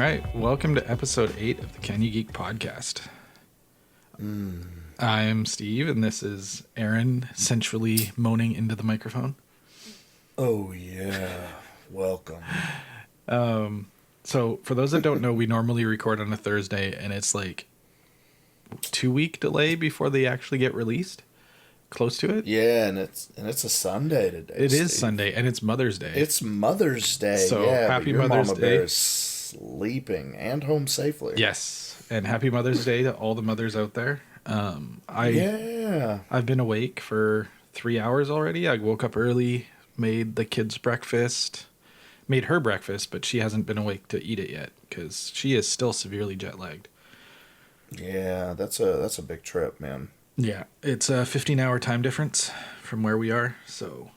right, welcome to episode 8 of the Can You Geek podcast. I'm Steve, and this is Errane, sensually moaning into the microphone. Oh, yeah. Welcome. So, for those that don't know, we normally record on a Thursday, and it's like 2-week delay before they actually get released. Close to it. Yeah, and it's a Sunday today. It Steve. is Sunday, and it's Mother's Day. It's Mother's Day. So, yeah, happy but your Mother's Mama Day. Bear is sleeping and home safely. Yes, and happy Mother's Day to all the mothers out there. I've been awake for 3 hours already. I woke up early, made the kids breakfast, made her breakfast, but she hasn't been awake to eat it yet because she is still severely jet lagged. Yeah, that's a big trip, man. Yeah, it's a 15-hour time difference from where we are, so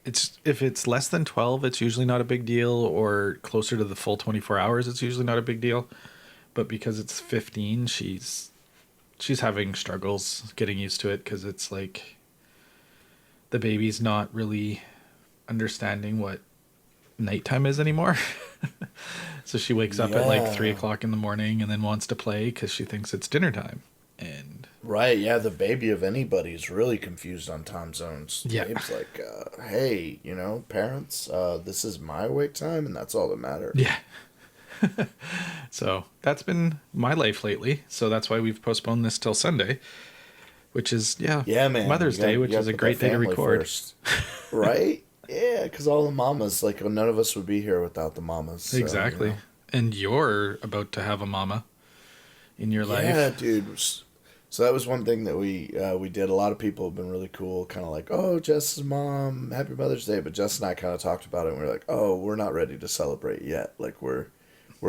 if it's less than 12, it's usually not a big deal, or closer to the full 24 hours, it's usually not a big deal. But because it's 15, she's having struggles getting used to it because it's like the baby's not really understanding what nighttime is anymore. So she wakes up at like 3 o'clock in the morning and then wants to play because she thinks it's dinner time. And Right, yeah, the baby of anybody is really confused on time zones. Yeah. Babe's like, hey, parents, this is my wake time, and that's all that matters. yeah. So that's been my life lately. So that's why we've postponed this till Sunday, which is, Yeah, man. Mother's Day, which is a great day to record. First. Right? Yeah, because all the mamas, like, none of us would be here without the mamas. So, Exactly. And you're about to have a mama in your life. Yeah, dude. So that was one thing that we did. A lot of people have been really cool, kind of like, oh, Jess's mom, happy Mother's Day. But Jess and I kind of talked about it, and we were like, oh, we're not ready to celebrate yet. Like, we're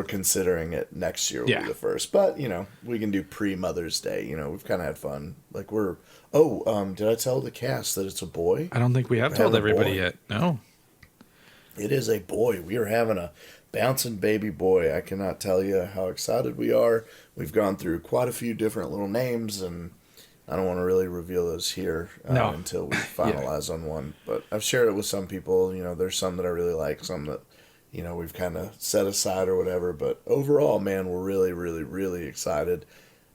considering it next year will be the first. But, we can do pre-Mother's Day. We've kind of had fun. Like, did I tell the cast that it's a boy? I don't think we have told everybody yet. No. It is a boy. We are having a bouncing baby boy. I cannot tell you how excited we are. We've gone through quite a few different little names, and I don't want to really reveal those here until we finalize on one. But I've shared it with some people. There's some that I really like, some that, we've kind of set aside or whatever. But overall, man, we're really, really, really excited.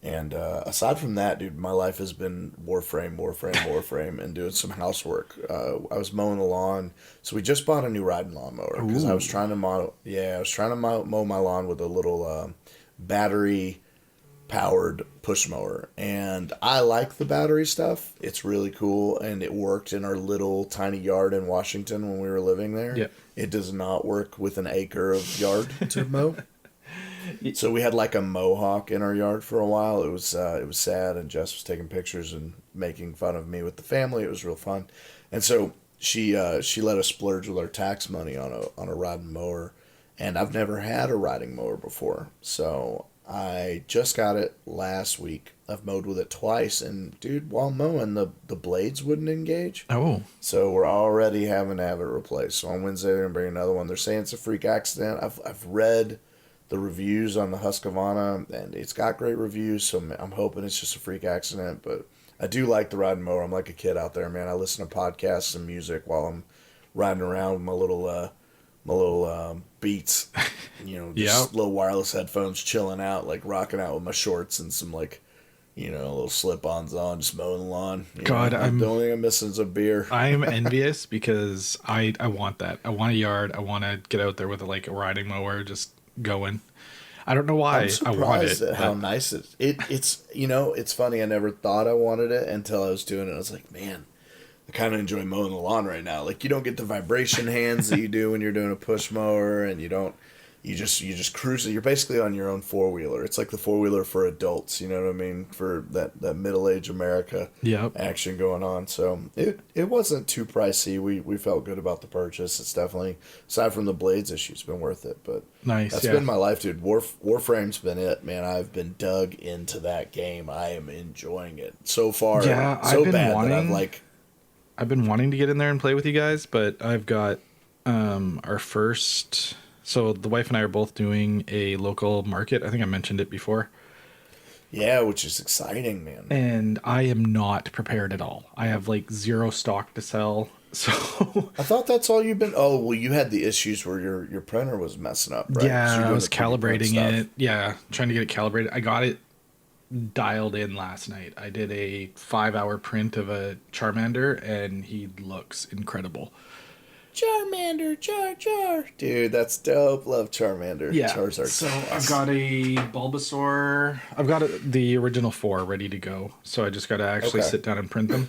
And aside from that, dude, my life has been Warframe, and doing some housework. I was mowing the lawn. So we just bought a new riding lawnmower because I was trying to mow my lawn with a little battery-powered push mower. And I like the battery stuff. It's really cool, and it worked in our little tiny yard in Washington when we were living there. Yep. It does not work with an acre of yard to mow. So we had like a mohawk in our yard for a while. It was sad, and Jess was taking pictures and making fun of me with the family. It was real fun, and so she let us splurge with our tax money on a riding mower, and I've never had a riding mower before, so I just got it last week. I've mowed with it twice, and dude, while mowing, the blades wouldn't engage. Oh. So we're already having to have it replaced. So on Wednesday they're gonna bring another one. They're saying it's a freak accident. I've read the reviews on the Husqvarna, and it's got great reviews, so I'm hoping it's just a freak accident. But I do like the riding mower. I'm like a kid out there, man. I listen to podcasts and music while I'm riding around with my little Beats, just little wireless headphones, chilling out, like rocking out with my shorts and some little slip-ons on, just mowing the lawn. The only thing I'm missing is a beer. I am envious because I want that. I want a yard. I want to get out there with a riding mower, just going. I don't know why I want it. At how nice it's it's funny. I never thought I wanted it until I was doing it. I was like, man, I kind of enjoy mowing the lawn right now. Like, you don't get the vibration hands that you do when you're doing a push mower, and you just cruise it. You're basically on your own four-wheeler. It's like the four-wheeler for adults, you know what I mean? For that middle-aged America action going on. So it wasn't too pricey. We felt good about the purchase. It's definitely, aside from the blades issue, it's been worth it. But that's been my life, dude. Warframe's been it, man. I've been dug into that game. I am enjoying it so far. Yeah, I've been wanting to get in there and play with you guys, but I've got our first... So the wife and I are both doing a local market. I think I mentioned it before. Yeah, which is exciting, man. And I am not prepared at all. I have like zero stock to sell. So I thought that's all you've been. Oh, well, you had the issues where your printer was messing up, right? 'Cause you're yeah, I doing was the 3D print calibrating stuff. it. Yeah, trying to get it calibrated. I got it dialed in last night. I did a 5-hour print of a Charmander, and he looks incredible. Charmander, Char. Dude, that's dope. Love Charmander. Yeah. Charizard's So the I've best. got a Bulbasaur. I've got the original 4 ready to go. So I just got to actually Okay. sit down and print them.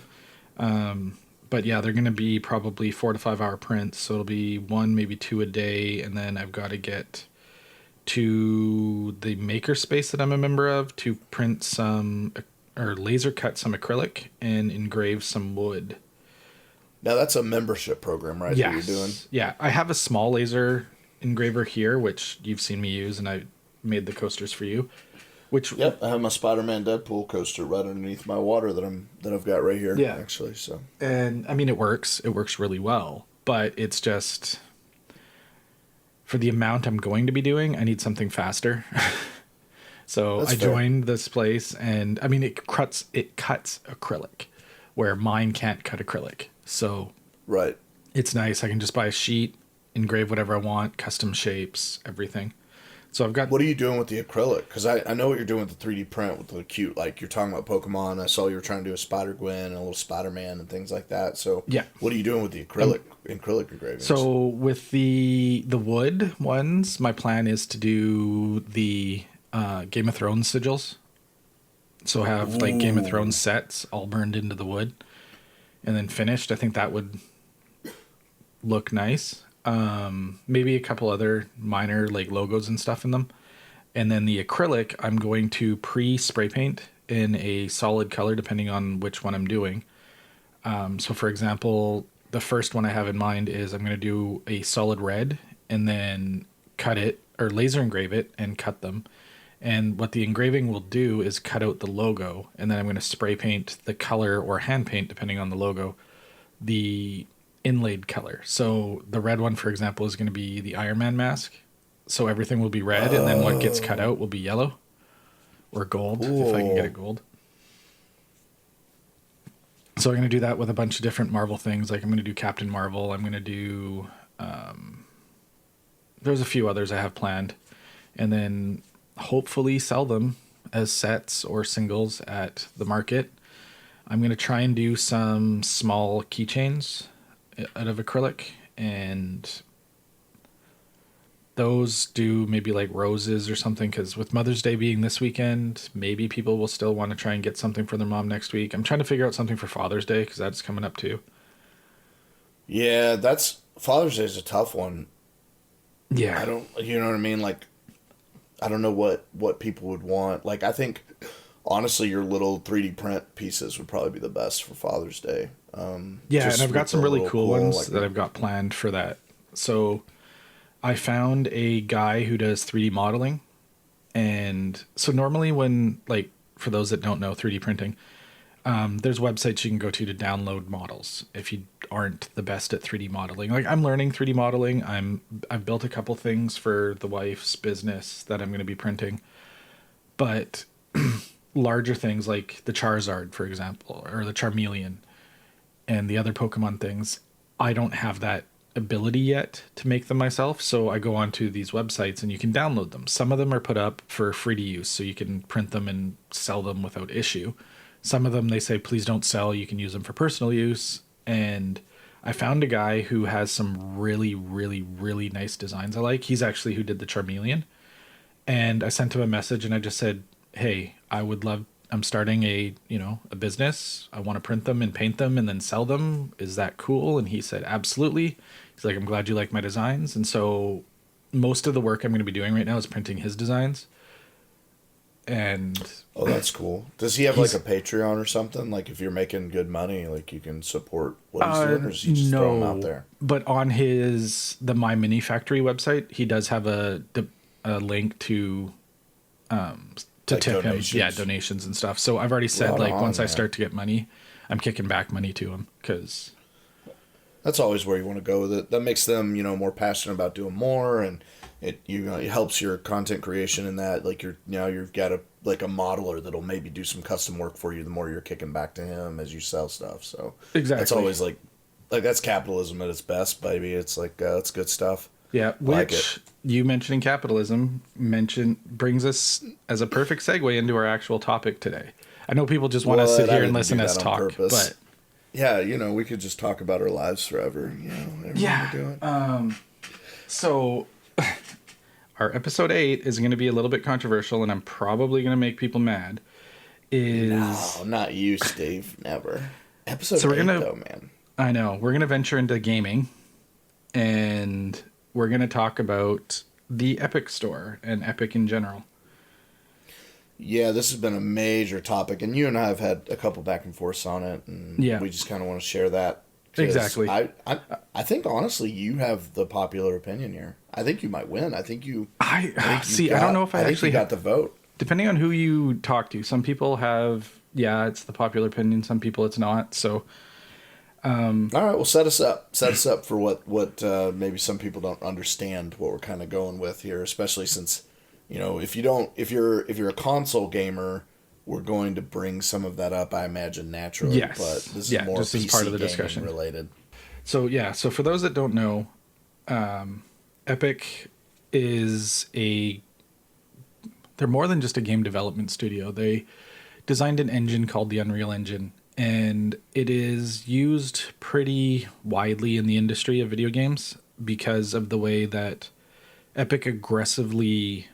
But yeah, they're going to be probably 4 to 5 hour prints. So it'll be one, maybe two a day. And then I've got to get to the makerspace that I'm a member of to print some or laser cut some acrylic and engrave some wood. Now that's a membership program, right? That you're doing. Yeah, I have a small laser engraver here, which you've seen me use, and I made the coasters for you. Which Yep, I have my Spider-Man Deadpool coaster right underneath my water that I've got right here. Yeah. Actually, so and I mean it works. It works really well, but it's just for the amount I'm going to be doing, I need something faster. So that's I fair. joined this place, and I mean it cuts acrylic, where mine can't cut acrylic. So Right. it's nice. I can just buy a sheet, engrave whatever I want, custom shapes, everything. So I've got What are you doing with the acrylic? Because I know what you're doing with the 3D print with the cute, like you're talking about Pokemon. I saw you were trying to do a Spider-Gwen and a little Spider-Man and things like that. So Yeah. what are you doing with the acrylic engravings? So with the wood ones, my plan is to do the Game of Thrones sigils. So have like Game of Ooh. Thrones sets all burned into the wood and then finished. I think that would look nice. Maybe a couple other minor like logos and stuff in them. And then the acrylic, I'm going to pre-spray paint in a solid color depending on which one I'm doing. So for example, the first one I have in mind is I'm going to do a solid red and then cut it or laser engrave it and cut them. And what the engraving will do is cut out the logo, and then I'm going to spray paint the color or hand paint, depending on the logo, the inlaid color. So the red one, for example, is going to be the Iron Man mask. So everything will be red, and then what gets cut out will be yellow or gold, if I can get it gold. So I'm going to do that with a bunch of different Marvel things. Like I'm going to do Captain Marvel. I'm going to do... there's a few others I have planned. And then hopefully sell them as sets or singles at the market. I'm going to try and do some small keychains out of acrylic, and those do maybe like roses or something, because with Mother's Day being this weekend, maybe people will still want to try and get something for their mom next week. I'm trying to figure out something for Father's Day because that's coming up too. Yeah, that's Father's Day is a tough one. Yeah. I don't, you know what I mean? Like, I don't know what people would want. Like, I think honestly, your little 3D print pieces would probably be the best for Father's Day. Yeah, Just and I've got with some the really little cool ones like, that I've got planned for that. So I found a guy who does 3D modeling. And so normally when, like, for those that don't know 3D printing, there's websites you can go to download models if you aren't the best at 3D modeling. Like I'm learning 3D modeling. I've built a couple things for the wife's business that I'm going to be printing. But larger things like the Charizard, for example, or the Charmeleon and the other Pokemon things, I don't have that ability yet to make them myself. So I go onto these websites and you can download them. Some of them are put up for free to use, so you can print them and sell them without issue. Some of them they say, please don't sell. You can use them for personal use. And I found a guy who has some really, really, really nice designs I like. He's actually who did the Charmeleon. And I sent him a message and I just said, hey, I'm starting a business. I want to print them and paint them and then sell them. Is that cool? And he said, absolutely. He's like, I'm glad you like my designs. And so most of the work I'm going to be doing right now is printing his designs. And oh, that's cool. Does he have like a Patreon or something? Like if you're making good money, like you can support what he's doing, or does he just throw them out there? But on the My Mini Factory website, he does have a link to Like tip donations? him, yeah, donations and stuff. So I've already said Right on, once I man. start to get money, I'm kicking back money to him because That's always where you want to go with it. That makes them, more passionate about doing more, and it helps your content creation in that like you've got a like a modeler that'll maybe do some custom work for you the more you're kicking back to him as you sell stuff. So that's Exactly. always like that's capitalism at its best, baby. It's like that's good stuff. Yeah, Like which it. you mentioning capitalism brings us as a perfect segue into our actual topic today. I know people just want to sit What? I here and didn't listen do us that on talk, purpose. but Yeah, we could just talk about our lives forever. Whatever yeah. we're doing. So our episode 8 is going to be a little bit controversial, and I'm probably going to make people mad. No, not you, Steve. Never. Episode So we're 8, gonna, though, man. I know, we're going to venture into gaming, and we're going to talk about the Epic Store and Epic in general. Yeah, this has been a major topic, and you and I have had a couple back and forths on it, and Yeah. we just kind of want to share that. 'Cause Exactly. I think honestly, you have the popular opinion here. I think you might win. I think you. I think see. you I don't got- know if I think actually you got the vote. depending on who you talk to. Some people have, yeah, it's the popular opinion. Some people it's not. So All right, well, set us up. Set us up for what maybe some people don't understand what we're kind of going with here, especially since if you're a console gamer, we're going to bring some of that up, I imagine, naturally. Yes. But this Yeah, is more just as PC part of the gaming discussion. related. So yeah, so for those that don't know, Epic they're more than just a game development studio. They designed an engine called the Unreal Engine, and it is used pretty widely in the industry of video games because of the way that Epic aggressively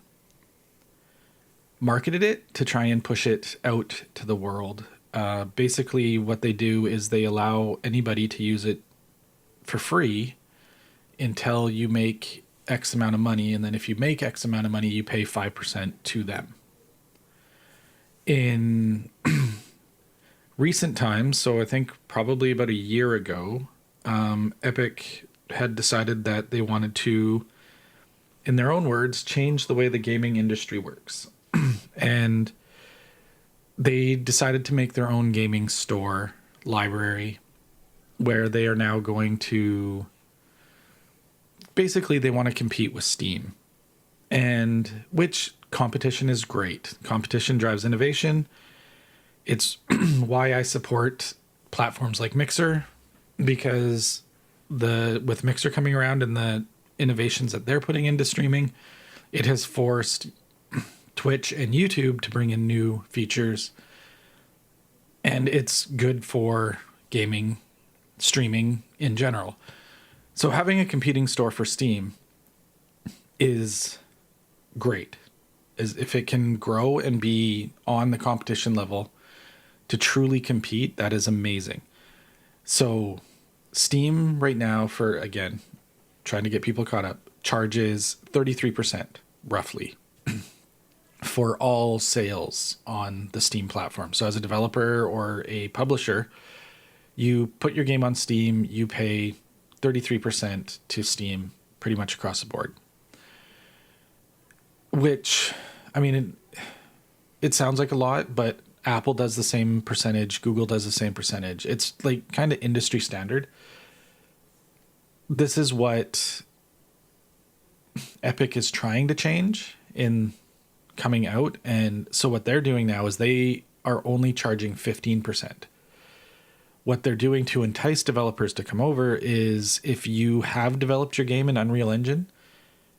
marketed it to try and push it out to the world. Basically, what they do is they allow anybody to use it for free until you make X amount of money, and then if you make X amount of money, you pay 5% to them. In recent times, so I think probably about a year ago, Epic had decided that they wanted to, in their own words, change the way the gaming industry works. And they decided to make their own gaming store library where they are now going to basically they want to compete with Steam, and which competition is great. Competition drives innovation. It's why I support platforms like Mixer, because with Mixer coming around and the innovations that they're putting into streaming, it has forced Twitch and YouTube to bring in new features, and it's good for gaming streaming in general. So having a competing store for Steam is great. If it can grow and be on the competition level to truly compete, that is amazing. So Steam right now, for again, trying to get people caught up, charges 33% roughly for all sales on the Steam platform. So as a developer or a publisher, you put your game on Steam, you pay 33% to Steam pretty much across the board. Which, I mean, it sounds like a lot, but Apple does the same percentage, Google does the same percentage. It's like kind of industry standard. This is what Epic is trying to change in coming out. And so what they're doing now is they are only charging 15%. What they're doing to entice developers to come over is if you have developed your game in Unreal Engine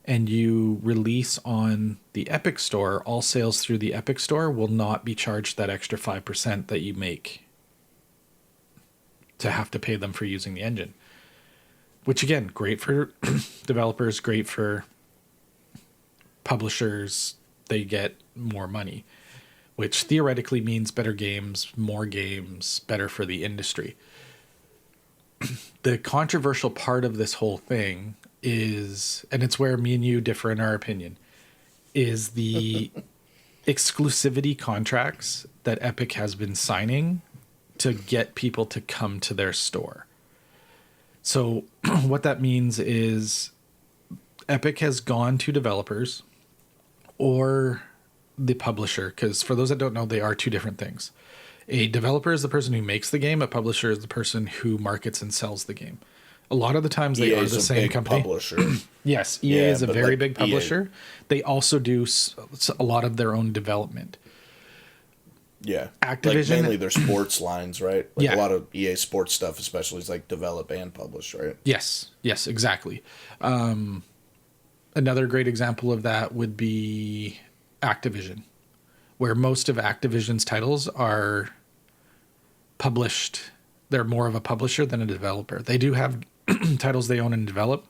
and you release on the Epic Store, all sales through the Epic Store will not be charged that extra 5% that you make to have to pay them for using the engine. Which again, great for developers, great for publishers. They get more money, which theoretically means better games, more games, better for the industry. The controversial part of this whole thing is, and it's where me and you differ in our opinion, is the exclusivity contracts that Epic has been signing to get people to come to their store. So what that means is Epic has gone to developers or the publisher, because for those that don't know, they are two different things. A developer is the person who makes the game. A publisher is the person who markets and sells the game. A lot of the times they EA are is the a same big company. publisher. Yes, EA Yeah, is a but very like big EA publisher. They also do a lot of their own development. Yeah. Like Activision, mainly their sports lines, right? Like a yeah, lot of EA sports stuff especially is like develop and publish, right? yes, exactly. Another great example of that would be Activision, where most of Activision's titles are published. They're more of a publisher than a developer. They do have titles they own and develop,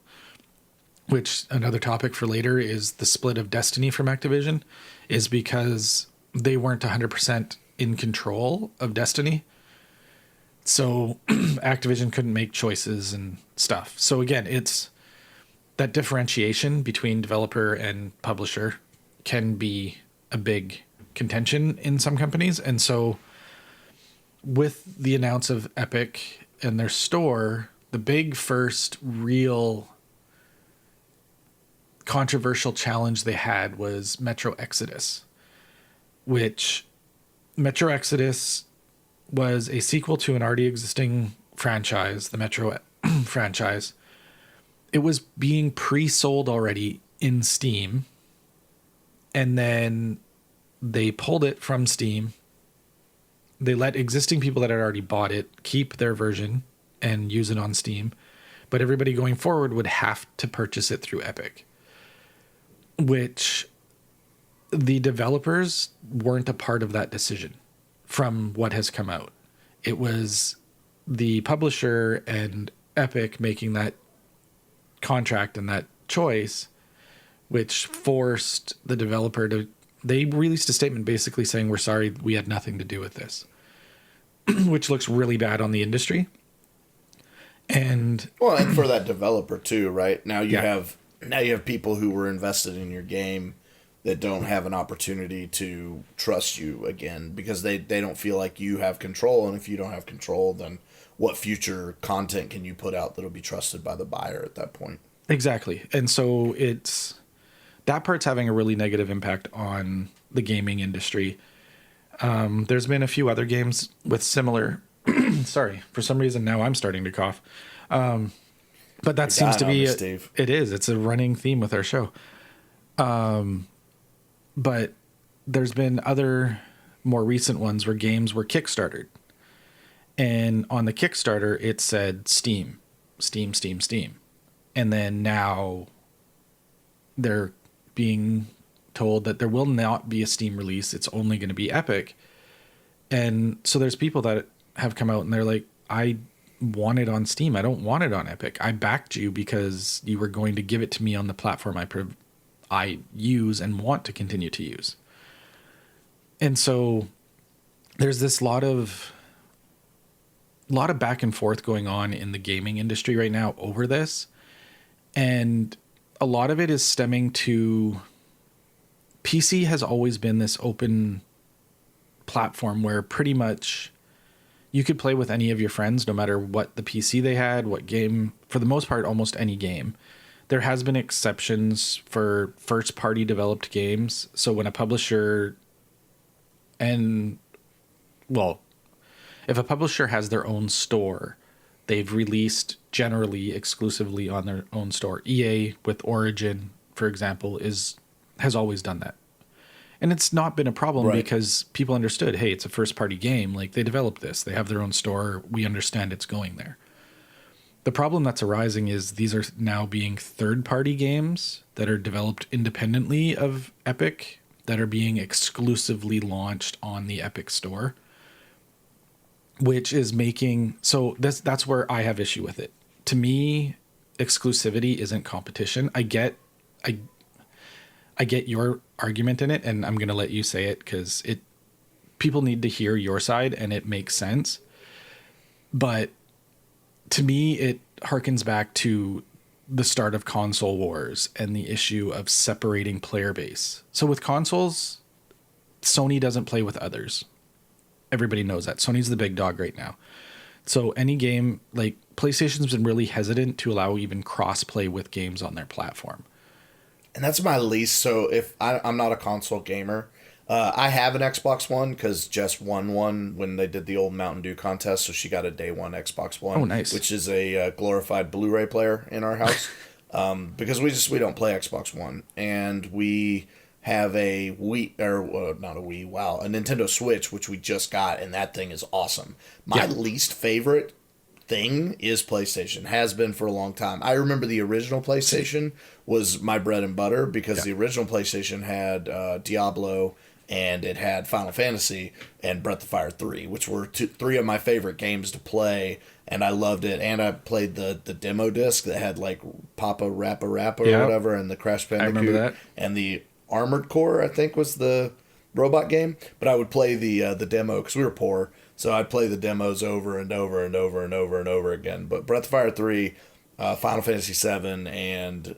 which another topic for later is the split of Destiny from Activision, is because they weren't 100% in control of Destiny. So Activision couldn't make choices and stuff. So again, it's that differentiation between developer and publisher can be a big contention in some companies. And so with the announce of Epic and their store, the big first real controversial challenge they had was Metro Exodus, which Metro Exodus was a sequel to an already existing franchise, the Metro franchise. It was being pre-sold already in Steam, and then they pulled it from Steam. They let existing people that had already bought it keep their version and use it on Steam, but everybody going forward would have to purchase it through Epic, which the developers weren't a part of that decision from what has come out. It was the publisher and Epic making that contract and that choice, which forced the developer to, they released a statement basically saying, we're sorry, we had nothing to do with this, which looks really bad on the industry. And well, and for that developer too, right? Now you Yeah. have people who were invested in your game that don't have an opportunity to trust you again because they don't feel like you have control, and if you don't have control, then what future content can you put out that'll be trusted by the buyer at that point? exactly. And so it's, that part's having a really negative impact on the gaming industry. There's been a few other games with similar, sorry, for some reason now I'm starting to cough. But that seems to be, Steve. it is, it's a running theme with our show. But there's been other more recent ones where games were Kickstartered. And on the Kickstarter, it said Steam. And then now they're being told that there will not be a Steam release. It's only going to be Epic. And so there's people that have come out and they're like, I want it on Steam. I don't want it on Epic. I backed you because you were going to give it to me on the platform I use and want to continue to use. And so there's this lot of back and forth going on in the gaming industry right now over this. And a lot of it is stemming to PC has always been this open platform where pretty much you could play with any of your friends, no matter what the PC they had, what game, for the most part, almost any game. There has been exceptions for first party developed games. So when a publisher if a publisher has their own store, they've released generally exclusively on their own store. EA with Origin, for example, has always done that. And it's not been a problem because people understood, hey, it's a first party game. Like, they developed this, they have their own store. We understand it's going there. The problem that's arising is these are now being third party games that are developed independently of Epic that are being exclusively launched on the Epic store, which is making, so that's where I have issue with it. To me, exclusivity isn't competition. I get your argument in it, and I'm going to let you say it because people need to hear your side and it makes sense. But to me, it harkens back to the start of console wars and the issue of separating player base. So with consoles, Sony doesn't play with others. Everybody knows that. Sony's the big dog right now. So any game, like PlayStation's been really hesitant to allow even cross-play with games on their platform. And that's my least. So if I'm not a console gamer, I have an Xbox One because Jess won one when they did the old Mountain Dew contest, so she got a day one Xbox One. Oh, nice. Which is a glorified Blu-ray player in our house. Because we don't play Xbox One, and we have a Wii, or not a Wii, wow, a Nintendo Switch, which we just got, and that thing is awesome. My least favorite thing is PlayStation. Has been for a long time. I remember the original PlayStation was my bread and butter because the original PlayStation had Diablo, and it had Final Fantasy and Breath of Fire 3, which were three of my favorite games to play, and I loved it. And I played the demo disc that had like Papa Rappa Rappa or whatever, and the Crash Bandicoot. I remember that. And the Armored Core, I think, was the robot game. But I would play the demo because we were poor, so I'd play the demos over and over and over and over and over again. But Breath of Fire 3, Final Fantasy 7, and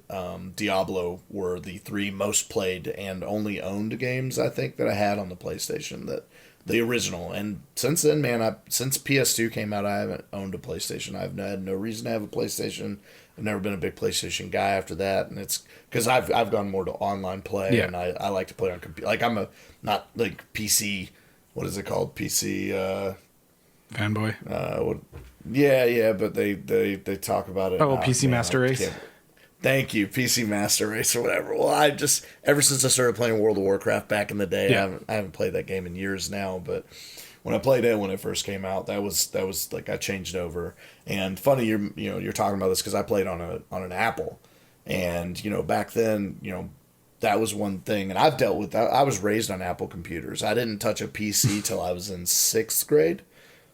Diablo were the three most played and only owned games, I think, that I had on the PlayStation. The original. And since then, man, since PS2 came out, I haven't owned a PlayStation. I've had no reason to have a PlayStation. I've never been a big PlayStation guy after that, and it's because I've gone more to online play, and I like to play on computer. Like I'm not like PC. What is it called? PC. Fanboy. Yeah, but they talk about it. Oh, PC Master Race. Thank you, PC Master Race or whatever. Well, I just ever since I started playing World of Warcraft back in the day, I haven't played that game in years now. But when I played it when it first came out, that was like I changed over. And funny, you're talking about this because I played on an Apple, and back then that was one thing, and I've dealt with that. I was raised on Apple computers. I didn't touch a PC till I was in 6th grade.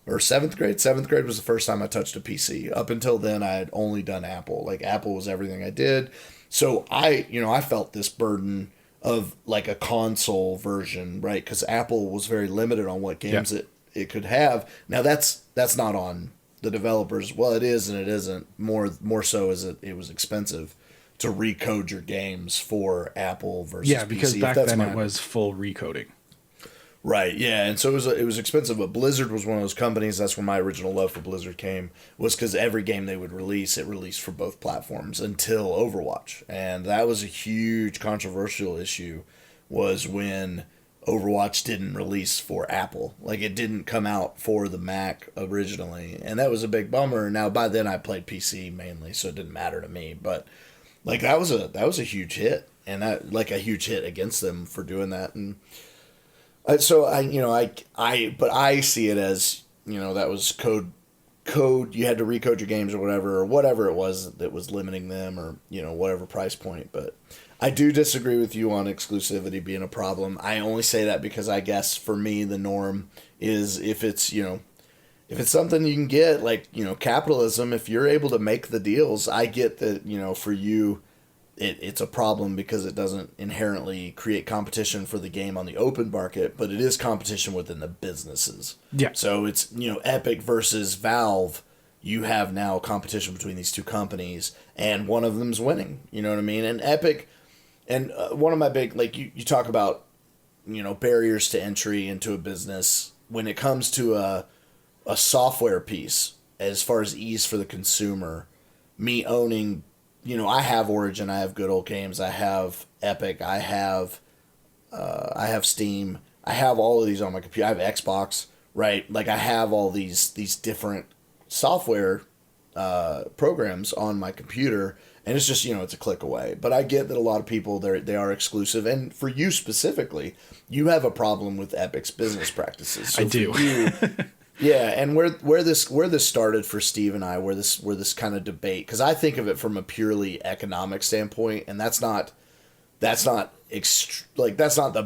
Or 7th grade. 7th grade was the first time I touched a PC. Up until then, I had only done Apple. Like, Apple was everything I did. So, I felt this burden of, like, a console version, right? Because Apple was very limited on what games it could have. Now, that's not on the developers. Well, it is and it isn't. More so as it was expensive to recode your games for Apple versus PC. Yeah, because back then it was full recoding. Right, yeah, and so it was expensive, but Blizzard was one of those companies. That's when my original love for Blizzard came, was because every game they would release, it released for both platforms until Overwatch, and that was a huge controversial issue, was when Overwatch didn't release for Apple. Like, it didn't come out for the Mac originally, and that was a big bummer. Now, by then I played PC mainly, so it didn't matter to me, but like that was a huge hit, and that like a huge hit against them for doing that. And so I see it as, that was code. You had to recode your games or whatever it was that was limiting them, or whatever price point. But I do disagree with you on exclusivity being a problem. I only say that because I guess for me the norm is if it's something you can get, like capitalism. If you're able to make the deals, I get that for you. It's a problem because it doesn't inherently create competition for the game on the open market, but it is competition within the businesses. Yeah. So it's, Epic versus Valve. You have now competition between these two companies, and one of them's winning. You know what I mean? And Epic, and one of my big, like, you talk about, barriers to entry into a business. When it comes to a software piece, as far as ease for the consumer, me owning, I have Origin, I have Good Old Games, I have Epic, I have Steam, I have all of these on my computer. I have Xbox, right? Like, I have all these different software programs on my computer, and it's just it's a click away. But I get that a lot of people they are exclusive, and for you specifically, you have a problem with Epic's business practices. So I do. Yeah, and where this started for Steve and I, where this kind of debate, because I think of it from a purely economic standpoint, and that's not the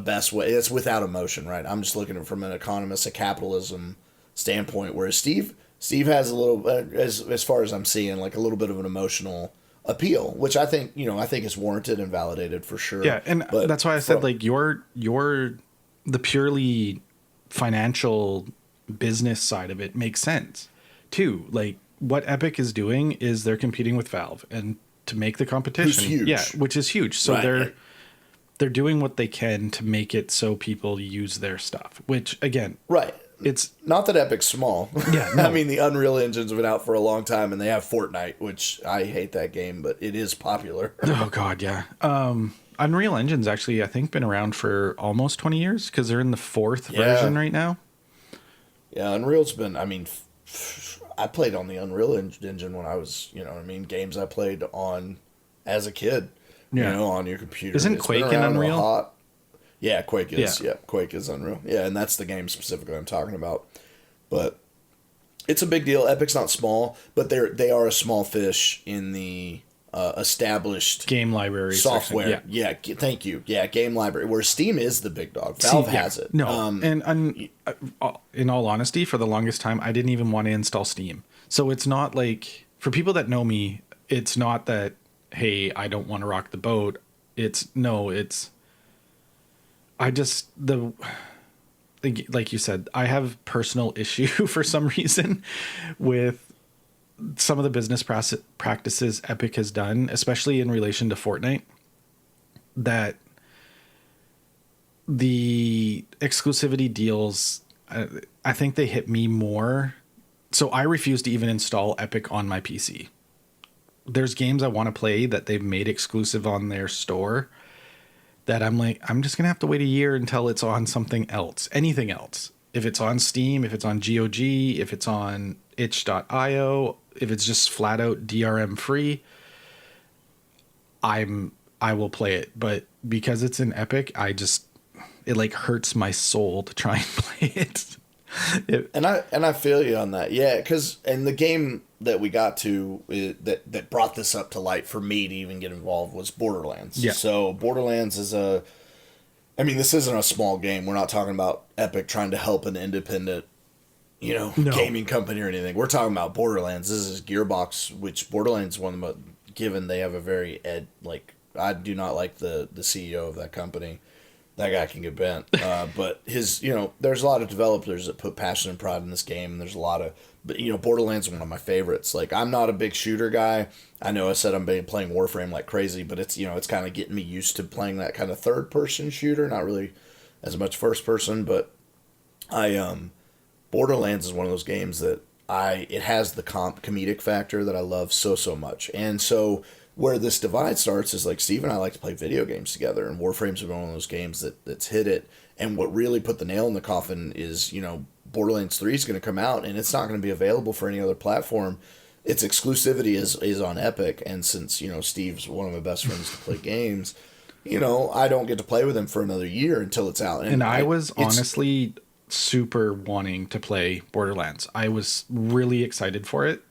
best way. It's without emotion, right? I'm just looking at it from an economist, a capitalism standpoint, whereas Steve has a little, as far as I'm seeing, like a little bit of an emotional appeal, which I think is warranted and validated for sure. Yeah, and that's why I said like you're the purely financial business side of it makes sense too. Like, what Epic is doing is they're competing with Valve, and to make the competition, which is huge. So right. they're doing what they can to make it so people use their stuff. Which again, right? It's not that Epic's small. Yeah, no. I mean, the Unreal Engine's been out for a long time, and they have Fortnite, which I hate that game, but it is popular. Oh God, yeah. Unreal Engine's actually, I think, been around for almost 20 years because they're in the 4th version right now. Yeah, Unreal's been, I mean, I played on the Unreal Engine when I was, games I played on as a kid, on your computer. Isn't Quake in Unreal? Yeah, Quake is. Yeah. Quake is Unreal. Yeah, and that's the game specifically I'm talking about. But it's a big deal. Epic's not small, but they are a small fish in the established game library software. Section. Yeah, thank you. Yeah, game library. Where Steam is the big dog. Valve has it. No, and in all honesty, for the longest time, I didn't even want to install Steam. So it's not like, for people that know me, it's not that, hey, I don't want to rock the boat. Like you said, I have personal issue for some reason with some of the business practices Epic has done, especially in relation to Fortnite, that the exclusivity deals, I think they hit me more. So I refuse to even install Epic on my PC. There's games I want to play that they've made exclusive on their store that I'm like, I'm just going to have to wait a year until it's on something else, anything else. If it's on Steam, if it's on GOG, if it's on itch.io, if it's just flat out DRM free, I will play it. But because it's in Epic, it like hurts my soul to try and play it. And I feel you on that. Yeah, and the game that we got to that brought this up to light for me to even get involved was Borderlands. Yeah. So Borderlands is this isn't a small game. We're not talking about Epic trying to help an independent, gaming company or anything. We're talking about Borderlands. This is Gearbox, which Borderlands one of the given they have a very I do not like the CEO of that company. That guy can get bent. But his, there's a lot of developers that put passion and pride in this game. And there's a lot of, Borderlands is one of my favorites. Like, I'm not a big shooter guy. I know I said I'm playing Warframe like crazy, but it's, it's kind of getting me used to playing that kind of third person shooter. Not really as much first person, but Borderlands is one of those games that it has the comedic factor that I love so much. And so, where this divide starts is like Steve and I like to play video games together, and Warframe's been one of those games that's hit it. And what really put the nail in the coffin is, Borderlands 3 is going to come out, and it's not going to be available for any other platform. Its exclusivity is on Epic, and since, Steve's one of my best friends to play games, I don't get to play with him for another year until it's out. And I was honestly super wanting to play Borderlands. I was really excited for it.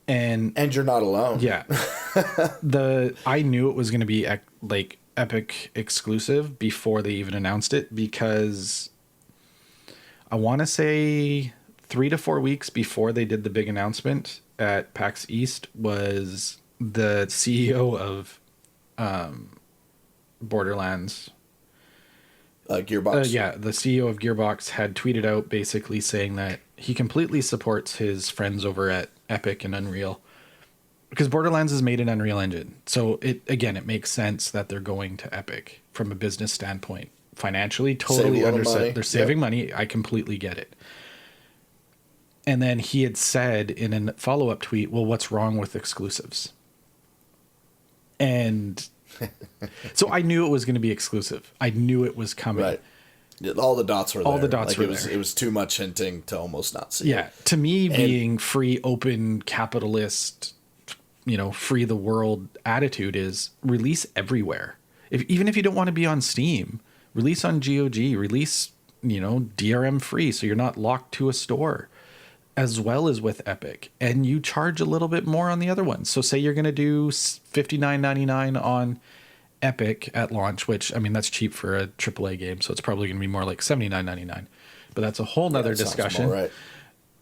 And you're not alone. Yeah. I knew it was going to be like Epic exclusive before they even announced it, because I want to say 3 to 4 weeks before they did the big announcement at PAX East was the CEO of Borderlands. Gearbox. The CEO of Gearbox had tweeted out basically saying that he completely supports his friends over at Epic and Unreal, because Borderlands is made in Unreal Engine. So it makes sense that they're going to Epic from a business standpoint. Financially, totally understood. They're saving money. I completely get it. And then he had said in a follow-up tweet, well, what's wrong with exclusives? And so I knew it was going to be exclusive. I knew it was coming. Right. All the dots were there. All the dots were there. It was too much hinting to almost not see. Yeah. To me, being free, open, capitalist, free the world attitude is release everywhere. Even if you don't want to be on Steam, release on GOG, release, DRM free, so you're not locked to a store, as well as with Epic. And you charge a little bit more on the other ones. So say you're going to do $59.99 on Epic at launch, which, that's cheap for a AAA game, so it's probably going to be more like $79.99. But that's a whole nother discussion. Right.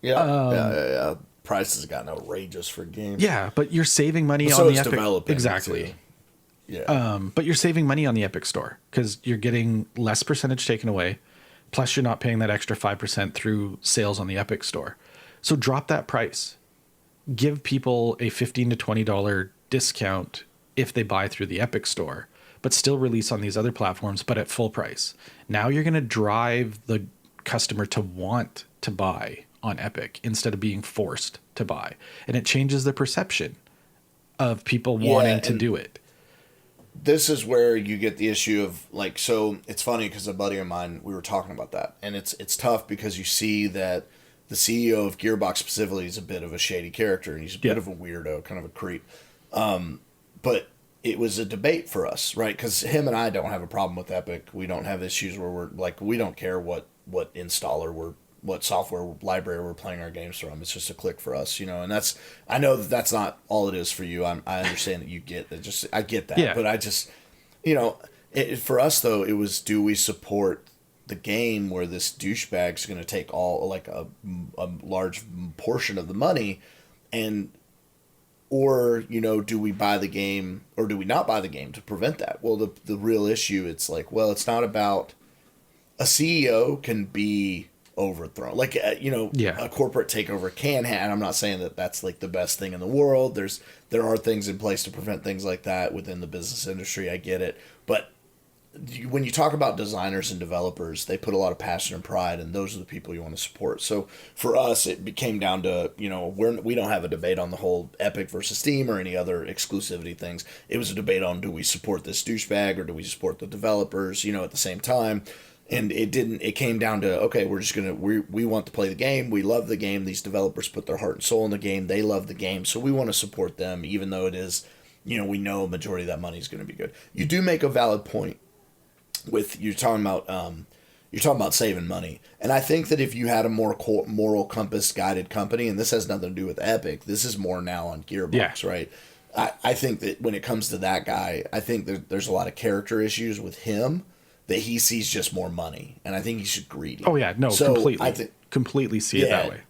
Yeah. Prices have gotten outrageous for games. Yeah, but you're saving money on the Epic. Developing exactly. Too. Yeah. But you're saving money on the Epic Store because you're getting less percentage taken away. Plus, you're not paying that extra 5% through sales on the Epic Store. So drop that price. Give people a $15 to $20 discount if they buy through the Epic Store, but still release on these other platforms, but at full price. Now you're going to drive the customer to want to buy on Epic instead of being forced to buy. And it changes the perception of people wanting to do it. this is where you get the issue of like, so it's funny because a buddy of mine, we were talking about that, and it's tough because you see that the CEO of Gearbox specifically is a bit of a shady character, and he's a bit of a weirdo, kind of a creep. But it was a debate for us, right? Because him and I don't have a problem with Epic. We don't have issues where we're like, we don't care what what software library we're playing our games from. It's just a click for us, you know. And that's, I know that that's not all it is for you. I understand that you get that. Just I get that, but I just, you know, for us though, it was, do we support the game where this douchebag's going to take all like a large portion of the money, and or, you know, do we buy the game or do we not buy the game to prevent that? Well, the real issue, it's like, well, it's not about, a CEO can be overthrown. Like, you know, a corporate takeover can have, and I'm not saying that that's like the best thing in the world. There are things in place to prevent things like that within the business industry. I get it. But when you talk about designers and developers, they put a lot of passion and pride, and those are the people you want to support. So for us, it came down to, you know, we don't have a debate on the whole Epic versus Steam or any other exclusivity things. It was a debate on, do we support this douchebag or do we support the developers, you know, at the same time. And it came down to, okay, we're just going to, we want to play the game. We love the game. These developers put their heart and soul in the game. They love the game. So we want to support them, even though it is, you know, we know a majority of that money is going to be good. You do make a valid point with, you're talking about saving money. And I think that if you had a more moral compass guided company, and this has nothing to do with Epic, this is more now on Gearbox, right? I think that when it comes to that guy, I think that there's a lot of character issues with him, that he sees just more money, and I think he's greedy. Oh yeah, no, so completely. Completely see it that way.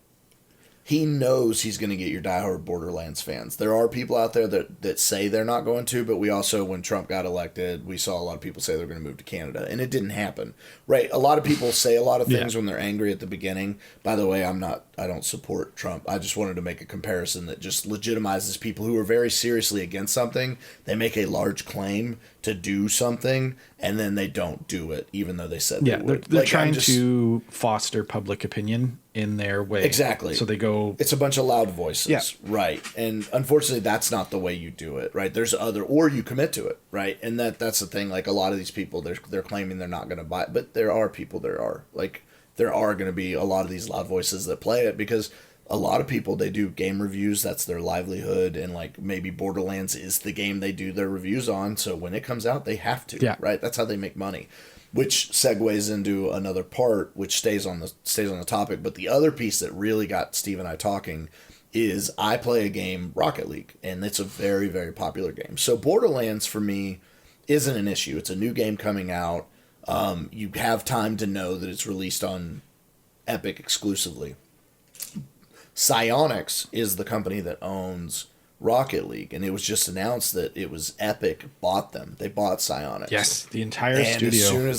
He knows he's going to get your diehard Borderlands fans. There are people out there that say they're not going to, but we also, when Trump got elected, we saw a lot of people say they're going to move to Canada, and it didn't happen. Right? A lot of people say a lot of things when they're angry at the beginning. By the way, I don't support Trump. I just wanted to make a comparison that just legitimizes people who are very seriously against something. They make a large claim to do something, and then they don't do it, even though they said they would. They're trying to foster public opinion in their way. Exactly. So they go... It's a bunch of loud voices. Yeah. Right. And unfortunately, that's not the way you do it, right? There's or you commit to it, right? And that's the thing. Like, a lot of these people, they're claiming they're not going to buy it, but there are people, there are going to be a lot of these loud voices that play it, because a lot of people, they do game reviews. That's their livelihood. And like, maybe Borderlands is the game they do their reviews on. So when it comes out, they have to, right? That's how they make money. Which segues into another part, which stays on the topic. But the other piece that really got Steve and I talking is, I play a game, Rocket League, and it's a very, very popular game. So Borderlands for me isn't an issue. It's a new game coming out. You have time to know that it's released on Epic exclusively. Psyonix is the company that owns Rocket League, and it was just announced that it was Epic bought them. They bought Psyonix. Yes, the entire studio.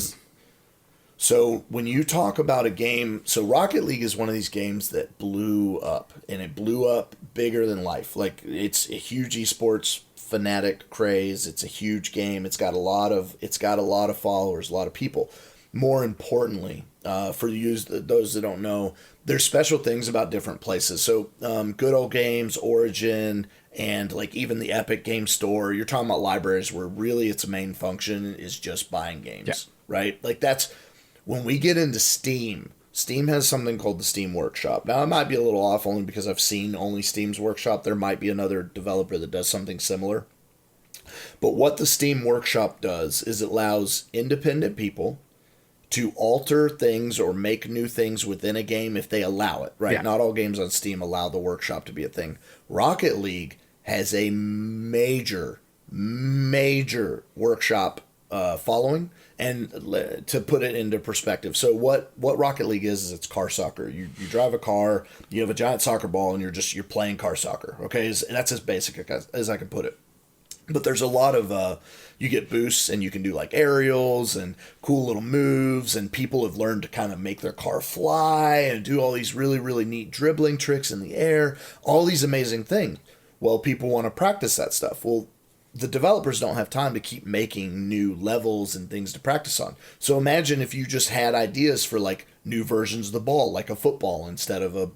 So when you talk about a game, so Rocket League is one of these games that blew up, and it blew up bigger than life. Like, it's a huge esports fanatic craze. It's a huge game. It's got a lot of followers, a lot of people. More importantly, for those that don't know, there's special things about different places. So Good Old Games, Origin, and like even the Epic Game Store, you're talking about libraries where really its main function is just buying games, right? Like, that's when we get into Steam. Steam has something called the Steam Workshop. Now, I might be a little off only because I've seen only Steam's Workshop. There might be another developer that does something similar. But what the Steam Workshop does is it allows independent people to alter things or make new things within a game if they allow it, right? Not all games on Steam allow the workshop to be a thing. Rocket League has a major workshop following. And to put it into perspective, so what Rocket League is it's car soccer. You drive a car, you have a giant soccer ball, and you're playing car soccer, okay? That's as basic as I can put it. But there's a lot of, you get boosts, and you can do like aerials and cool little moves, and people have learned to kind of make their car fly and do all these really, really neat dribbling tricks in the air, all these amazing things. Well, people want to practice that stuff. Well, the developers don't have time to keep making new levels and things to practice on. So imagine if you just had ideas for like new versions of the ball, like a football instead of a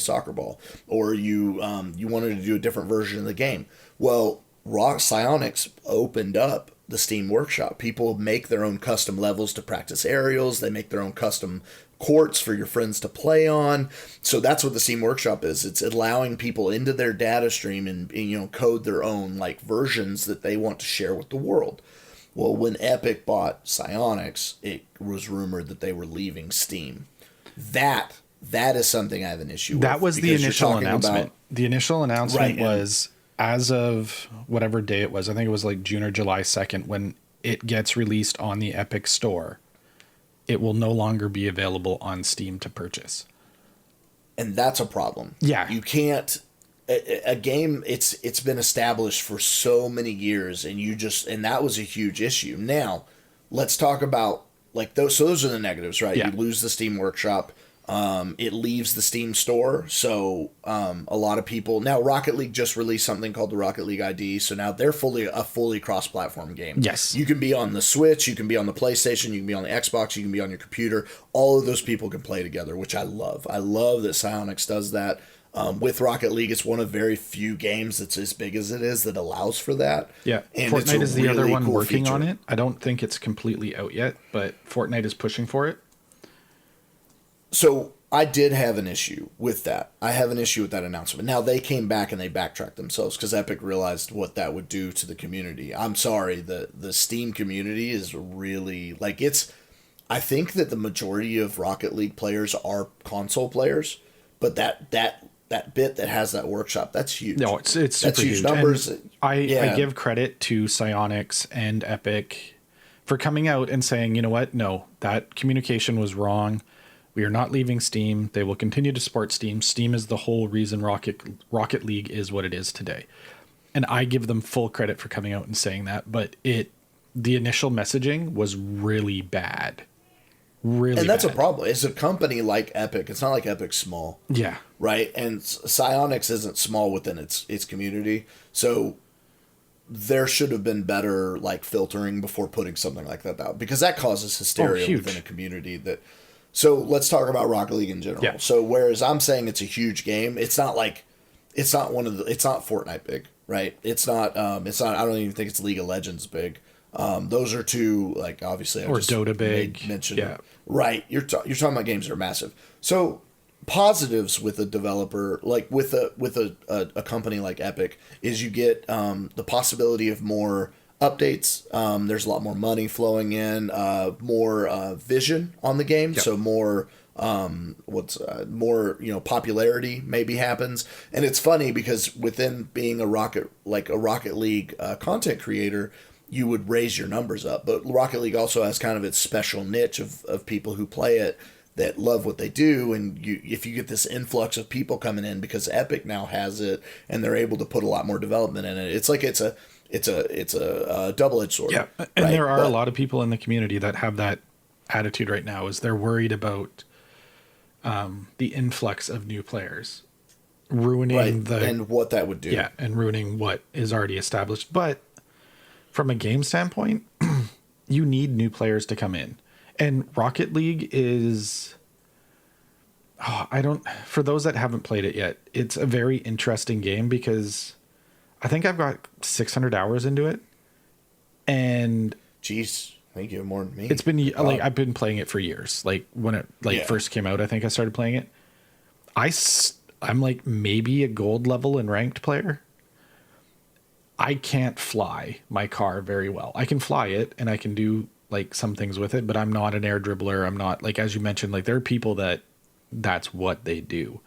soccer ball, or you wanted to do a different version of the game. Well, Psyonix opened up the Steam Workshop. People make their own custom levels to practice aerials. They make their own custom courts for your friends to play on. So that's what the Steam Workshop is. It's allowing people into their data stream and code their own like versions that they want to share with the world. Well, when Epic bought Psyonix, it was rumored that they were leaving Steam. That is something I have an issue with. That was the initial announcement. The initial announcement was as of whatever day it was. I think it was like June or July 2nd when it gets released on the Epic Store. It will no longer be available on Steam to purchase. And that's a problem. Yeah. You can't... A game, it's been established for so many years, and that was a huge issue. Now, let's talk about like those. So those are the negatives, right? Yeah. You lose the Steam Workshop. It leaves the Steam Store. So a lot of people now. Rocket League just released something called the Rocket League ID. So now they're a fully cross-platform game. Yes, you can be on the Switch, you can be on the PlayStation, you can be on the Xbox, you can be on your computer. All of those people can play together, which I love. I love that Psyonix does that. With Rocket League, it's one of very few games that's as big as it is that allows for that. Yeah, and Fortnite is the really other one cool working feature on it. I don't think it's completely out yet, but Fortnite is pushing for it. So I did have an issue with that. I have an issue with that announcement. Now, they came back and they backtracked themselves because Epic realized what that would do to the community. I'm sorry, the Steam community is really, like, I think that the majority of Rocket League players are console players, but that bit that has that workshop, that's huge. No, it's super huge. Numbers. I give credit to Psyonix and Epic for coming out and saying, you know what? No, that communication was wrong. We are not leaving Steam. They will continue to support Steam. Steam is the whole reason Rocket League is what it is today. And I give them full credit for coming out and saying that. But the initial messaging was really bad. Really, and that's bad. a problem. It's a company like Epic. It's not like Epic's small. Yeah. Right? And Psyonix isn't small within its community. So there should have been better like filtering before putting something like that out, because that causes hysteria within a community that. So let's talk about Rocket League in general. Yeah. So whereas I'm saying it's a huge game, it's not Fortnite big, right? It's not I don't even think it's League of Legends big. Those are two, like, obviously or Dota big. Yeah. Right. You're talking about games that are massive. So positives with a developer, like with a company like Epic, is you get the possibility of more updates. There's a lot more money flowing in, more vision on the game. Yep. So more popularity maybe happens. And it's funny because within being a Rocket League content creator, you would raise your numbers up. But Rocket League also has kind of its special niche of people who play it that love what they do. And if you get this influx of people coming in because Epic now has it and they're able to put a lot more development in it, it's like it's a double-edged sword. Yeah, and right? There are a lot of people in the community that have that attitude right now, is they're worried about the influx of new players ruining and what that would do. Yeah, and ruining what is already established. But from a game standpoint, you need new players to come in. And Rocket League is... for those that haven't played it yet, it's a very interesting game because I think I've got 600 hours into it. And... Jeez, I think you have more than me. It's been... like, I've been playing it for years. Like, when it first came out, I think I started playing it. I'm like maybe a gold level in ranked player. I can't fly my car very well. I can fly it and I can do like some things with it, but I'm not an air dribbler. I'm not, like, as you mentioned, like there are people that's what they do.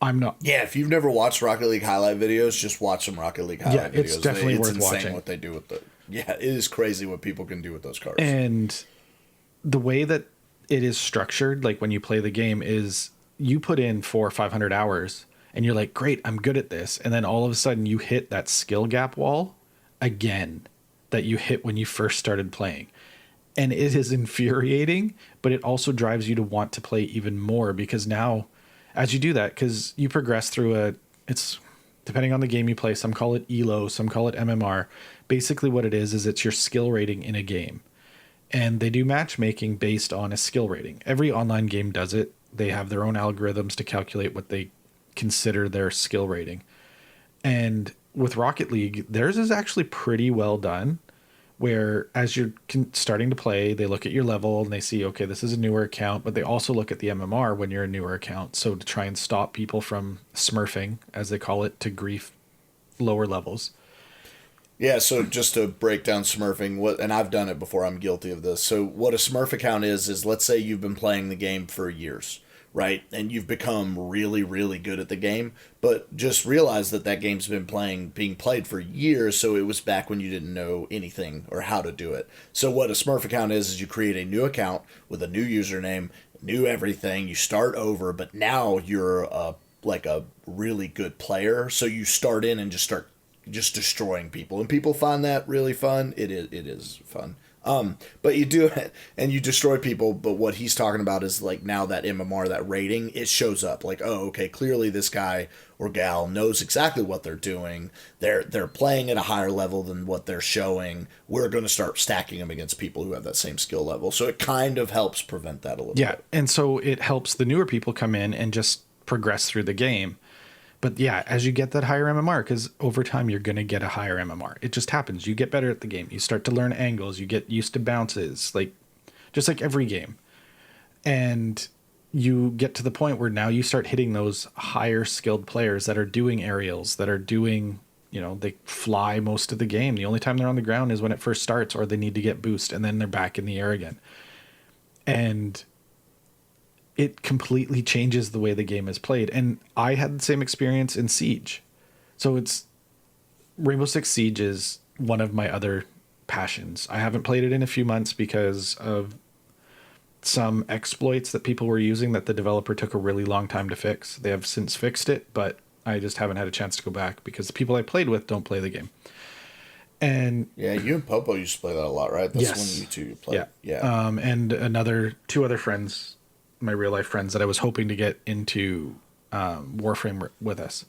I'm not. Yeah, if you've never watched Rocket League highlight videos, just watch some Rocket League highlight videos. It's definitely worth watching. What they do with it is crazy what people can do with those cars. And the way that it is structured, like when you play the game, is you put in 400 or 500 hours and you're like, great, I'm good at this. And then all of a sudden you hit that skill gap wall again that you hit when you first started playing. And it is infuriating, but it also drives you to want to play even more, because now as you do that, because you progress through it's depending on the game you play, some call it ELO, some call it MMR. Basically what it is it's your skill rating in a game. And they do matchmaking based on a skill rating. Every online game does it. They have their own algorithms to calculate what they consider their skill rating. And with Rocket League, theirs is actually pretty well done, where as you're starting to play, they look at your level and they see, okay, this is a newer account, but they also look at the MMR when you're a newer account. So to try and stop people from smurfing, as they call it, to grief lower levels. Yeah, so just to break down smurfing, and I've done it before, I'm guilty of this. So what a smurf account is let's say you've been playing the game for years, right? And you've become really, really good at the game, but just realize that that game's been being played for years, so it was back when you didn't know anything or how to do it. So what a smurf account is you create a new account with a new username, new everything, you start over, but now you're like a really good player, so you start in and start destroying people, and people find that really fun. It is fun. But you do it and you destroy people, but what he's talking about is like now that MMR, that rating, it shows up like, oh, okay, clearly this guy or gal knows exactly what they're doing. They're playing at a higher level than what they're showing. We're going to start stacking them against people who have that same skill level. So it kind of helps prevent that a little bit. And so it helps the newer people come in and just progress through the game. But yeah, as you get that higher MMR, because over time you're going to get a higher MMR. It just happens. You get better at the game. You start to learn angles. You get used to bounces, like just like every game. And you get to the point where now you start hitting those higher skilled players that are doing aerials, that are doing, they fly most of the game. The only time they're on the ground is when it first starts, or they need to get boost, and then they're back in the air again. And it completely changes the way the game is played. And I had the same experience in Siege. So Rainbow Six Siege is one of my other passions. I haven't played it in a few months because of some exploits that people were using that the developer took a really long time to fix. They have since fixed it, but I just haven't had a chance to go back because the people I played with don't play the game. And yeah, you and Popo used to play that a lot, right? That's yes. when you two played. Yeah. And two other friends, my real life friends that I was hoping to get into Warframe with us.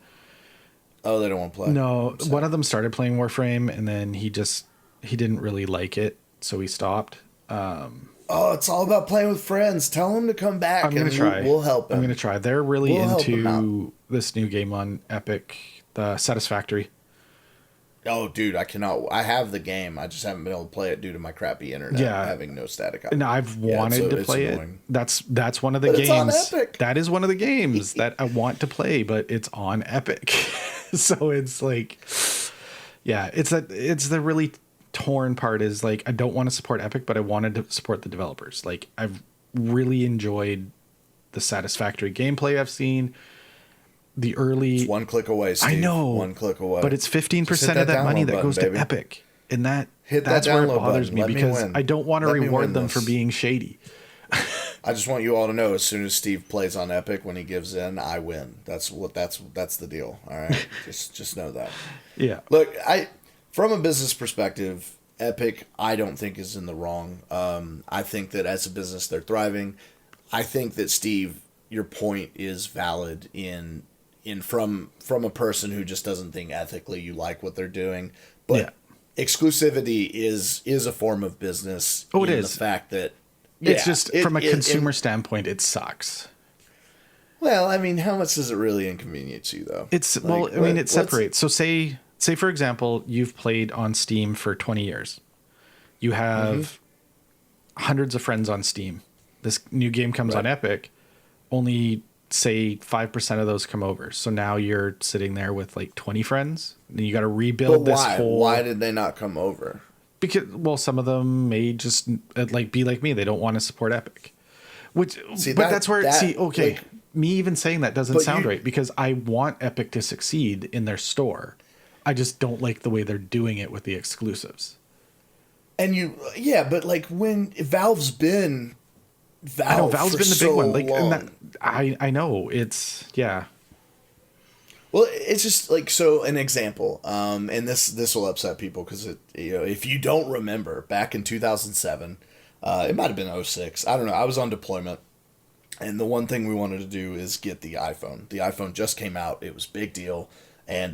Oh, they don't want to play? No, one of them started playing Warframe and then he didn't really like it, so he stopped. Oh, it's all about playing with friends. Tell him to come back. I'm going to try. We'll help him. I'm going to try. They're really into this new game on Epic, the Satisfactory. Oh, dude, I cannot. I have the game. I just haven't been able to play it due to my crappy internet. Yeah, having no static. And I've wanted to play it. That's one of the games. It's on Epic. That is one of the games that I want to play, but it's on Epic. So it's like, yeah, it's the really torn part is like, I don't want to support Epic, but I wanted to support the developers. Like, I've really enjoyed the Satisfactory gameplay I've seen. The early... It's one click away, Steve. I know. One click away. But it's 15% of that money that goes to Epic. And that's where it bothers me because I don't want to reward them for being shady. I just want you all to know, as soon as Steve plays on Epic, when he gives in, I win. That's the deal. All right? just know that. Yeah. Look, from a business perspective, Epic, I don't think is in the wrong. I think that as a business, they're thriving. I think that, Steve, your point is valid from a person who just doesn't think ethically you like what they're doing. But exclusivity is a form of business. Oh, it is. The fact that it's just from a consumer standpoint, it sucks. Well, I mean, how much does it really inconvenience you, though? It separates. So say for example, you've played on Steam for 20 years. You have hundreds of friends on Steam. This new game comes on Epic. Only say 5% of those come over. So now you're sitting there with like 20 friends. Then you got to rebuild this whole... Why did they not come over? Because, well, some of them may just be like me. They don't want to support Epic. That's where me even saying that doesn't sound right because I want Epic to succeed in their store. I just don't like the way they're doing it with the exclusives. And but like when Valve's been Valve's been the big one. Like, and I know it's Well, it's just like, so an example, and this will upset people because if you don't remember, back in 2007, it might have been 2006. I don't know. I was on deployment, and the one thing we wanted to do is get the iPhone. The iPhone just came out. It was a big deal. And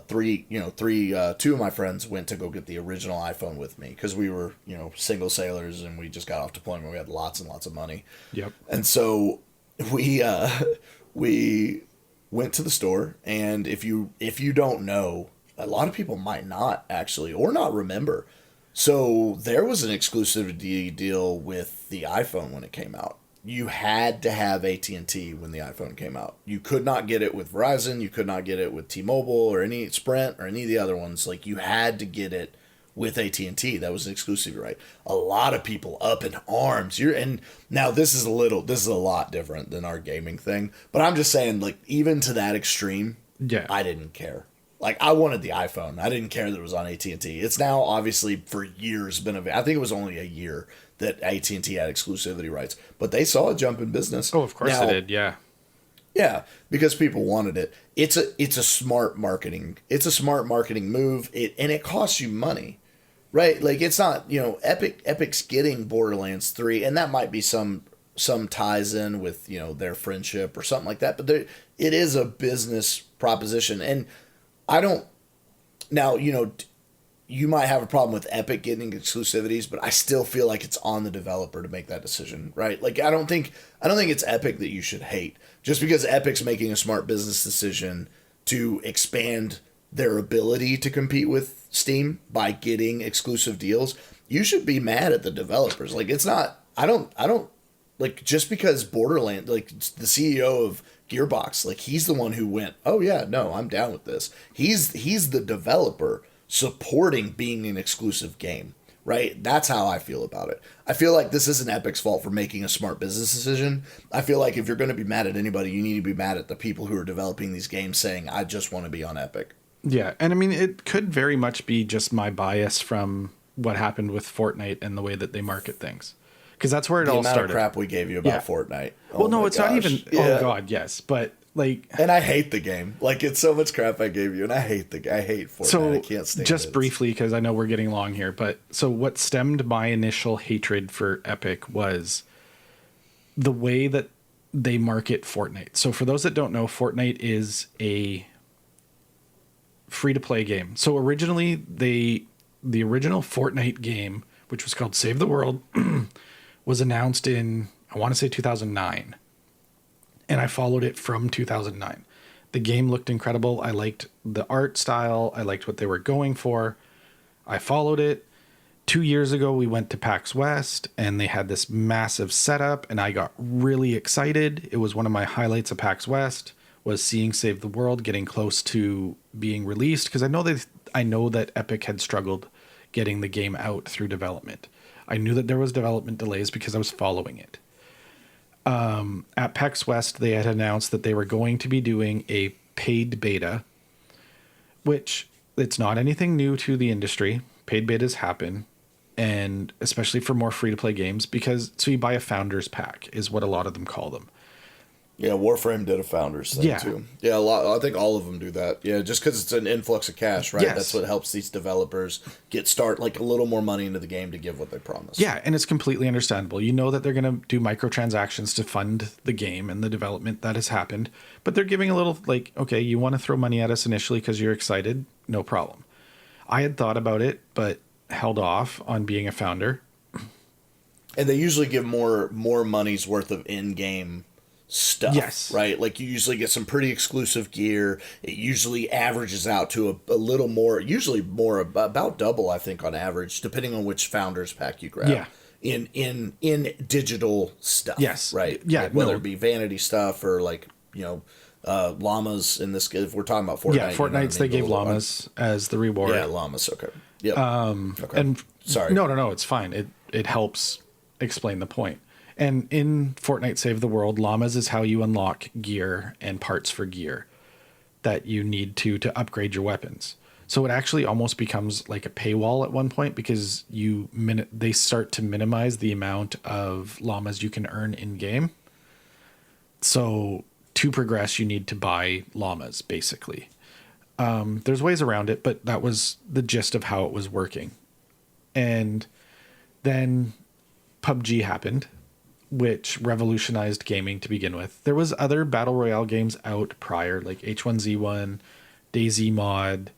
two of my friends went to go get the original iPhone with me because we were, single sailors and we just got off deployment. We had lots and lots of money. Yep. And so we went to the store, and if you don't know, a lot of people might not actually or not remember. So there was an exclusivity deal with the iPhone when it came out. You had to have AT&T when the iPhone came out. You could not get it with Verizon. You could not get it with T-Mobile or any Sprint or any of the other ones. Like, you had to get it with AT&T. That was an exclusivity right. A lot of people up in arms. And now this is a lot different than our gaming thing. But I'm just saying, like, even to that extreme, Yeah. I didn't care. Like, I wanted the iPhone. I didn't care that it was on AT&T. It's now obviously for years been I think it was only a year that AT&T had exclusivity rights, but they saw a jump in business. Oh, of course now, they did. Yeah. Yeah, because people wanted it. It's a smart marketing. It's a smart marketing move. And it costs you money, right? Like, it's not, Epic's getting Borderlands 3, and that might be some ties in with, their friendship or something like that, but it is a business proposition. And I don't now, you might have a problem with Epic getting exclusivities, but I still feel like it's on the developer to make that decision, right? Like, I don't think it's Epic that you should hate. Just because Epic's making a smart business decision to expand their ability to compete with Steam by getting exclusive deals, you should be mad at the developers. Like, it's not, I don't like, just because Borderlands, like, the CEO of Gearbox, like, he's the one who went, oh yeah, no, I'm down with this. He's the developer supporting being an exclusive game, right? That's how I feel about it. I feel like this isn't Epic's fault for making a smart business decision. I feel like if you're going to be mad at anybody, you need to be mad at the people who are developing these games saying, I just want to be on Epic. Yeah, and I mean, it could very much be just my bias from what happened with Fortnite and the way that they market things. Because that's where it all started. The amount of crap we gave you about Fortnite. Well, no, it's not even. Yeah. Oh God, yes, but like. And I hate the game. Like, it's so much crap I gave you, and I hate Fortnite. So I can't stand it. Just briefly, because I know we're getting long here, but so what stemmed my initial hatred for Epic was the way that they market Fortnite. So for those that don't know, Fortnite is a free-to-play game. So originally, the original Fortnite game, which was called Save the World, was announced in, I want to say 2009. And I followed it from 2009. The game looked incredible. I liked the art style. I liked what they were going for. I followed it. 2 years ago, we went to PAX West, and they had this massive setup, and I got really excited. It was one of my highlights of PAX West, was seeing Save the World getting close to being released, because I know that Epic had struggled getting the game out through development. I knew that there was development delays because I was following it. At PAX West, they had announced that they were going to be doing a paid beta, which it's not anything new to the industry. Paid betas happen, and especially for more free-to-play games, so you buy a Founders Pack is what a lot of them call them. Yeah, Warframe did a Founders thing too. Yeah, a lot. I think all of them do that. Yeah, just because it's an influx of cash, right? Yes. That's what helps these developers like a little more money into the game to give what they promise. Yeah, and it's completely understandable. You know that they're going to do microtransactions to fund the game and the development that has happened, but they're giving a little, like, okay, you want to throw money at us initially because you're excited, no problem. I had thought about it, but held off on being a founder. And they usually give more money's worth of in-game stuff, yes, right? Like, you usually get some pretty exclusive gear. It usually averages out to a little more, usually more, about double, I think, on average, depending on which Founders Pack you grab. Yeah. In digital stuff. Yes. Right. Yeah. Like, whether it be vanity stuff or, like, llamas in this, if we're talking about Fortnite. Yeah, Fortnite's, they gave llamas as the reward. Yeah, llamas. Okay. Yep. Okay. And sorry. No, it's fine. It helps explain the point. And in Fortnite Save the World, llamas is how you unlock gear and parts for gear that you need to upgrade your weapons. So it actually almost becomes like a paywall at one point, because they start to minimize the amount of llamas you can earn in game. So to progress, you need to buy llamas, basically. There's ways around it, but that was the gist of how it was working. And then PUBG happened, which revolutionized gaming to begin with. There was other battle royale games out prior, like H1Z1, DayZ Mod.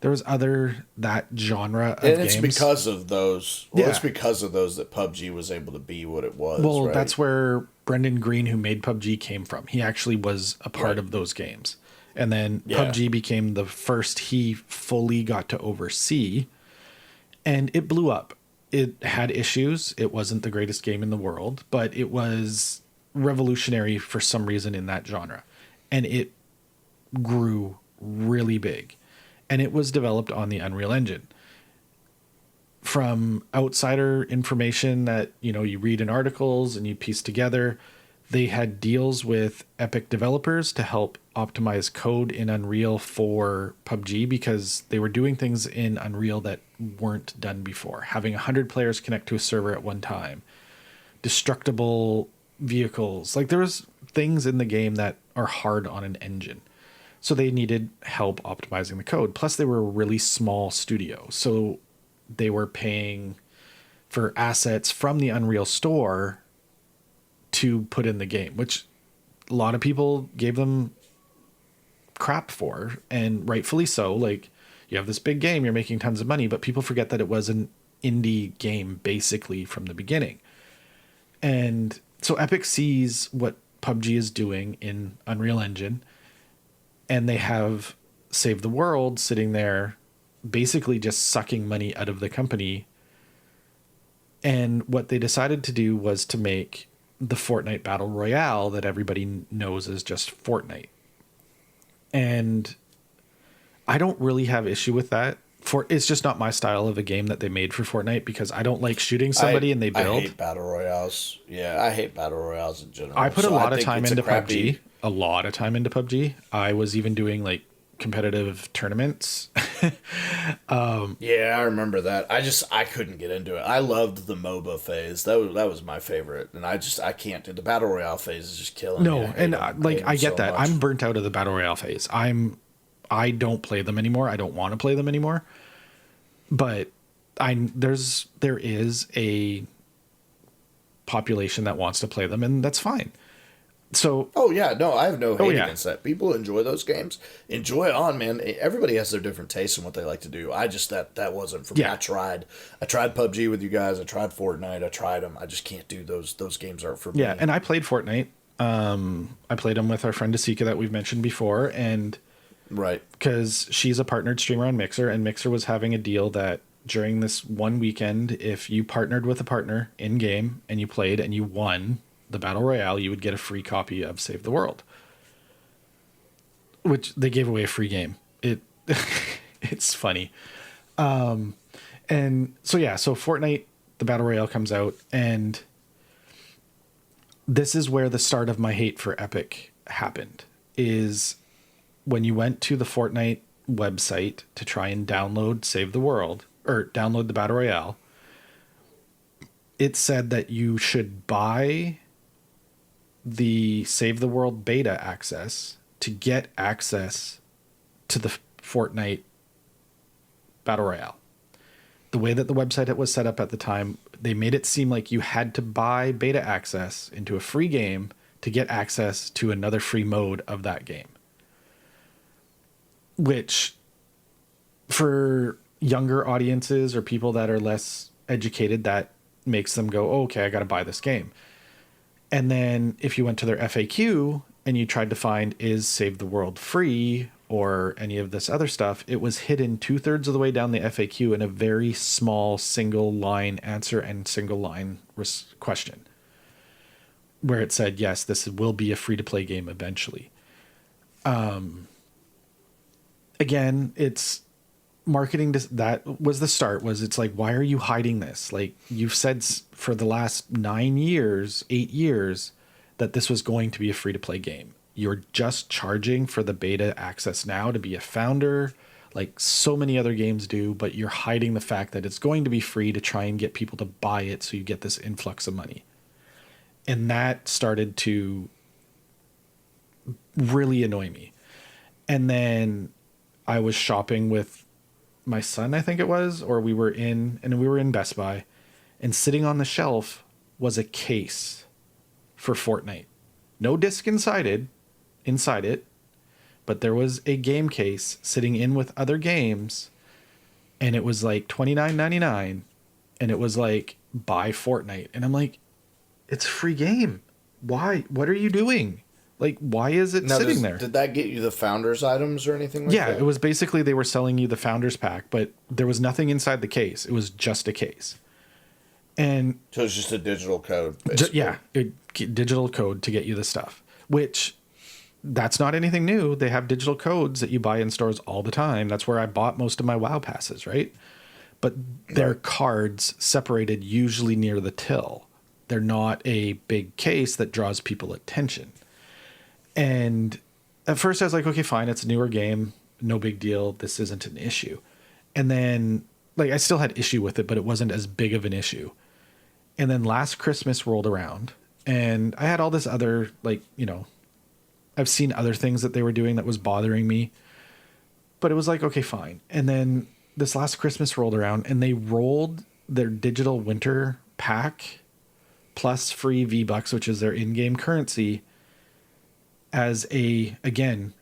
There was that genre of games. And it's because of those. Well, it's because of those that PUBG was able to be what it was. Well, right? That's where Brendan Green, who made PUBG, came from. He actually was a part of those games. And then PUBG became the first he fully got to oversee. And it blew up. It had issues. It wasn't the greatest game in the world, but it was revolutionary for some reason in that genre. And it grew really big. And it was developed on the Unreal Engine. From outsider information that, you read in articles and you piece together, they had deals with Epic developers to help optimize code in Unreal for PUBG because they were doing things in Unreal that weren't done before. Having 100 players connect to a server at one time, destructible vehicles. Like, there was things in the game that are hard on an engine. So they needed help optimizing the code. Plus, they were a really small studio. So they were paying for assets from the Unreal Store to put in the game, which a lot of people gave them crap for, and rightfully so. Like, you have this big game, you're making tons of money, but people forget that it was an indie game basically from the beginning. And so Epic sees what PUBG is doing in Unreal Engine, and they have Save the World sitting there basically just sucking money out of the company. And what they decided to do was to make the Fortnite Battle Royale that everybody knows as just Fortnite. And I don't really have issue with that. It's just not my style of a game that they made for Fortnite, because I don't like shooting somebody and they build. I hate battle royales. Yeah, I hate battle royales in general. I put a lot of time into PUBG. A lot of time into PUBG. I was even doing like competitive tournaments. Yeah, I remember that. I couldn't get into it. I loved the MOBA phase. That was my favorite, and I can't do the battle royale phase. Is just killing me. No, and I get that. I'm burnt out of the battle royale phase. I don't play them anymore. I don't want to play them anymore. But there is a population that wants to play them, and that's fine. So, oh yeah, no, I have no hate against that. People enjoy those games. Enjoy it on, man. Everybody has their different tastes in what they like to do. I just that wasn't for me. I tried PUBG with you guys. I tried Fortnite. I tried them. I just can't do those. Those games aren't for me. Yeah, and I played Fortnite. I played them with our friend Asika that we've mentioned before, and right, because she's a partnered streamer on Mixer, and Mixer was having a deal that during this one weekend, if you partnered with a partner in game and you played and you won the Battle Royale, you would get a free copy of Save the World, which they gave away a free game. It's funny. And so Fortnite, the Battle Royale comes out, and this is where the start of my hate for Epic happened, is when you went to the Fortnite website to try and download Save the World, or download the Battle Royale, it said that you should buy the Save the World beta access to get access to the Fortnite Battle Royale. The way that the website was set up at the time, they made it seem like you had to buy beta access into a free game to get access to another free mode of that game. Which, for younger audiences or people that are less educated, that makes them go, oh, okay, I got to buy this game. And then if you went to their FAQ and you tried to find, is Save the World free or any of this other stuff, it was hidden 2/3 of the way down the FAQ in a very small single line answer and single line question, where it said, yes, this will be a free to play game eventually. Again, it's marketing. That was the start. It's like, why are you hiding this? Like, you've said for the last 8 years that this was going to be a free to play game. You're just charging for the beta access now to be a founder, like so many other games do, but you're hiding the fact that it's going to be free to try and get people to buy it, so you get this influx of money. And that started to really annoy me. And then I was shopping with my son, I think it was, or we were in Best Buy, and sitting on the shelf was a case for Fortnite. No disc inside it, but there was a game case sitting in with other games, and it was like $29.99, and it was like, buy Fortnite. And I'm like, it's a free game. Why? What are you doing? Like, why is it sitting there? Did that get you the founder's items or anything like that? Yeah, it was basically they were selling you the founder's pack, but there was nothing inside the case. It was just a case. And so it's just a digital code, digital code to get you the stuff, which that's not anything new. They have digital codes that you buy in stores all the time. That's where I bought most of my WoW passes, right? But they're cards separated usually near the till. They're not a big case that draws people attention. And at first I was like, okay, fine. It's a newer game. No big deal. This isn't an issue. And then like I still had issue with it, but it wasn't as big of an issue. And then last Christmas rolled around and I had all this other, like, you know, I've seen other things that they were doing that was bothering me, but it was like, okay, fine. And then this last Christmas rolled around and they rolled their digital winter pack plus free V-Bucks, which is their in-game currency, as a game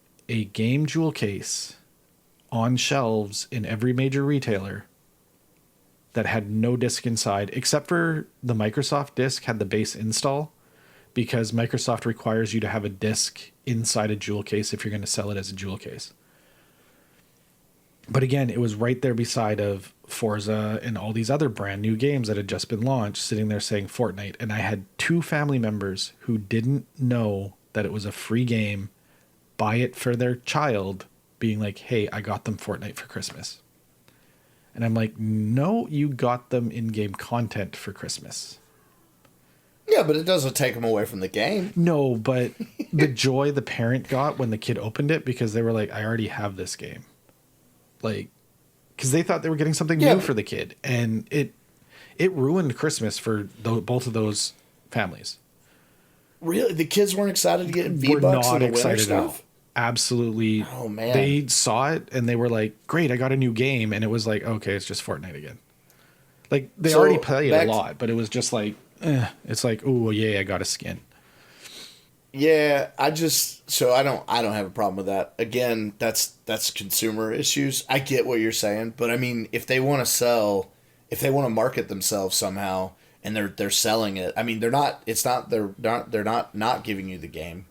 jewel case on shelves in every major retailer that had no disc inside, except for the Microsoft disc had the base install, because Microsoft requires you to have a disc inside a jewel case if you're going to sell it as a jewel case. But again, it was right there beside of Forza and all these other brand new games that had just been launched, sitting there saying Fortnite. And I had 2 family members who didn't know that it was a free game, buy it for their child, being like, hey, I got them Fortnite for Christmas. And I'm like, no, you got them in-game content for Christmas. Yeah, but it doesn't take them away from the game. No, but the joy the parent got when the kid opened it, because they were like, I already have this game. Like, because they thought they were getting something new for the kid. And it ruined Christmas for both of those families. Really? The kids weren't excited to get V-Bucks We're and not the excited winter at all. stuff? Absolutely. Oh, man. They saw it and they were like, great, I got a new game. And it was like, okay, it's just Fortnite again. Like, they already played a lot, but it was just like, it's like, oh, yeah, I got a skin. Yeah, I don't have a problem with that. Again, that's consumer issues. I get what you're saying, but I mean, if they want to market themselves somehow and they're selling it, I mean, they're not giving you the game.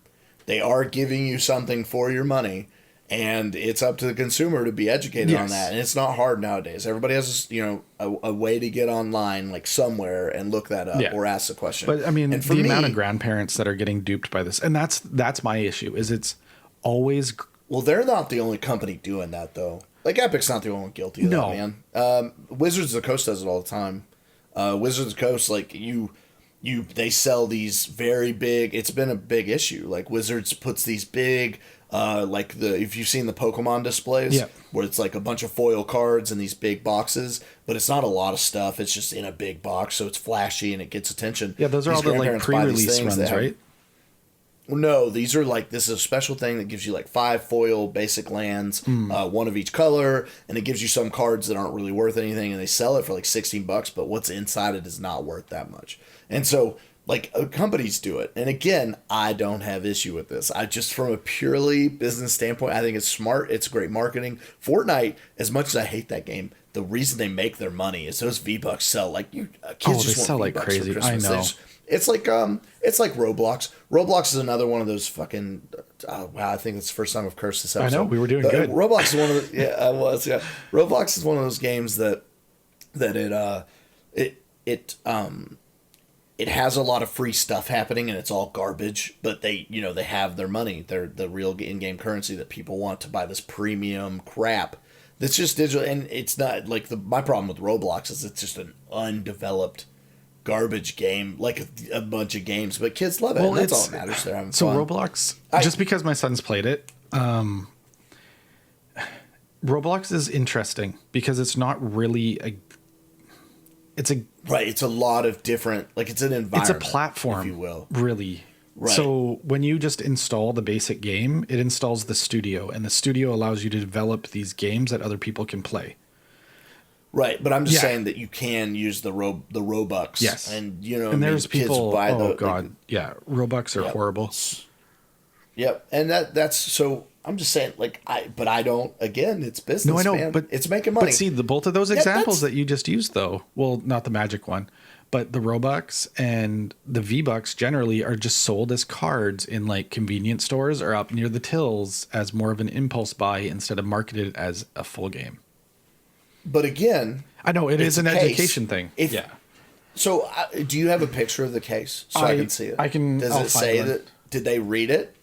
They are giving you something for your money, and it's up to the consumer to be educated on that. And it's not hard nowadays. Everybody has, a way to get online, like somewhere, and look that up or ask the question. But I mean, the amount of grandparents that are getting duped by this, and that's my issue, is it's always. Well, they're not the only company doing that, though. Like, Epic's not the only one guilty of that, man. Wizards of the Coast does it all the time. Wizards of the Coast, like, they sell these very big. It's been a big issue. Like, Wizards puts these big, if you've seen the Pokemon displays, where it's like a bunch of foil cards in these big boxes, but it's not a lot of stuff. It's just in a big box, so it's flashy and it gets attention. Yeah, those are all the like pre-release runs, right? No, these are like, this is a special thing that gives you like 5 foil basic lands, 1 of each color, and it gives you some cards that aren't really worth anything, and they sell it for like $16, but what's inside it is not worth that much. And so, like, companies do it. And again, I don't have issue with this. I just, from a purely business standpoint, I think it's smart. It's great marketing. Fortnite, as much as I hate that game, the reason they make their money is those V-Bucks sell. Like, kids just sell want like V-Bucks crazy. for Christmas. I know. It's like Roblox. Roblox is another one of those fucking. Wow, I think it's the first time I've cursed this episode. I know, we were doing good. Roblox is one of the. Yeah, I was. Yeah, Roblox is one of those games that it has a lot of free stuff happening and it's all garbage, but they have their money. They're the real in-game currency that people want to buy this premium crap. That's just digital, and it's not like my problem with Roblox is it's just an undeveloped garbage game, like a bunch of games, but kids love it. Well, and that's all that matters. They're having fun. Roblox, just because my son's played it, Roblox is interesting because it's not really it's a lot of different, like, it's an environment. It's a platform, if you will. Really. Right. So when you just install the basic game, it installs the studio, and the studio allows you to develop these games that other people can play. Right, but I'm just saying that you can use the Robux. Yes, and and there's people. Buy Robux are horrible. Yep, and that's so. I'm just saying, I don't. Again, it's business. No, I know, man. But it's making money. But see, both of those examples that you just used, though. Well, not the magic one, But the Robux and the V-Bucks generally are just sold as cards in like convenience stores or up near the tills as more of an impulse buy instead of marketed as a full game. But again, I know it is an case. education thing. Yeah. So, do you have a picture of the case so I can see it? I can. Does it say that? Did they read it?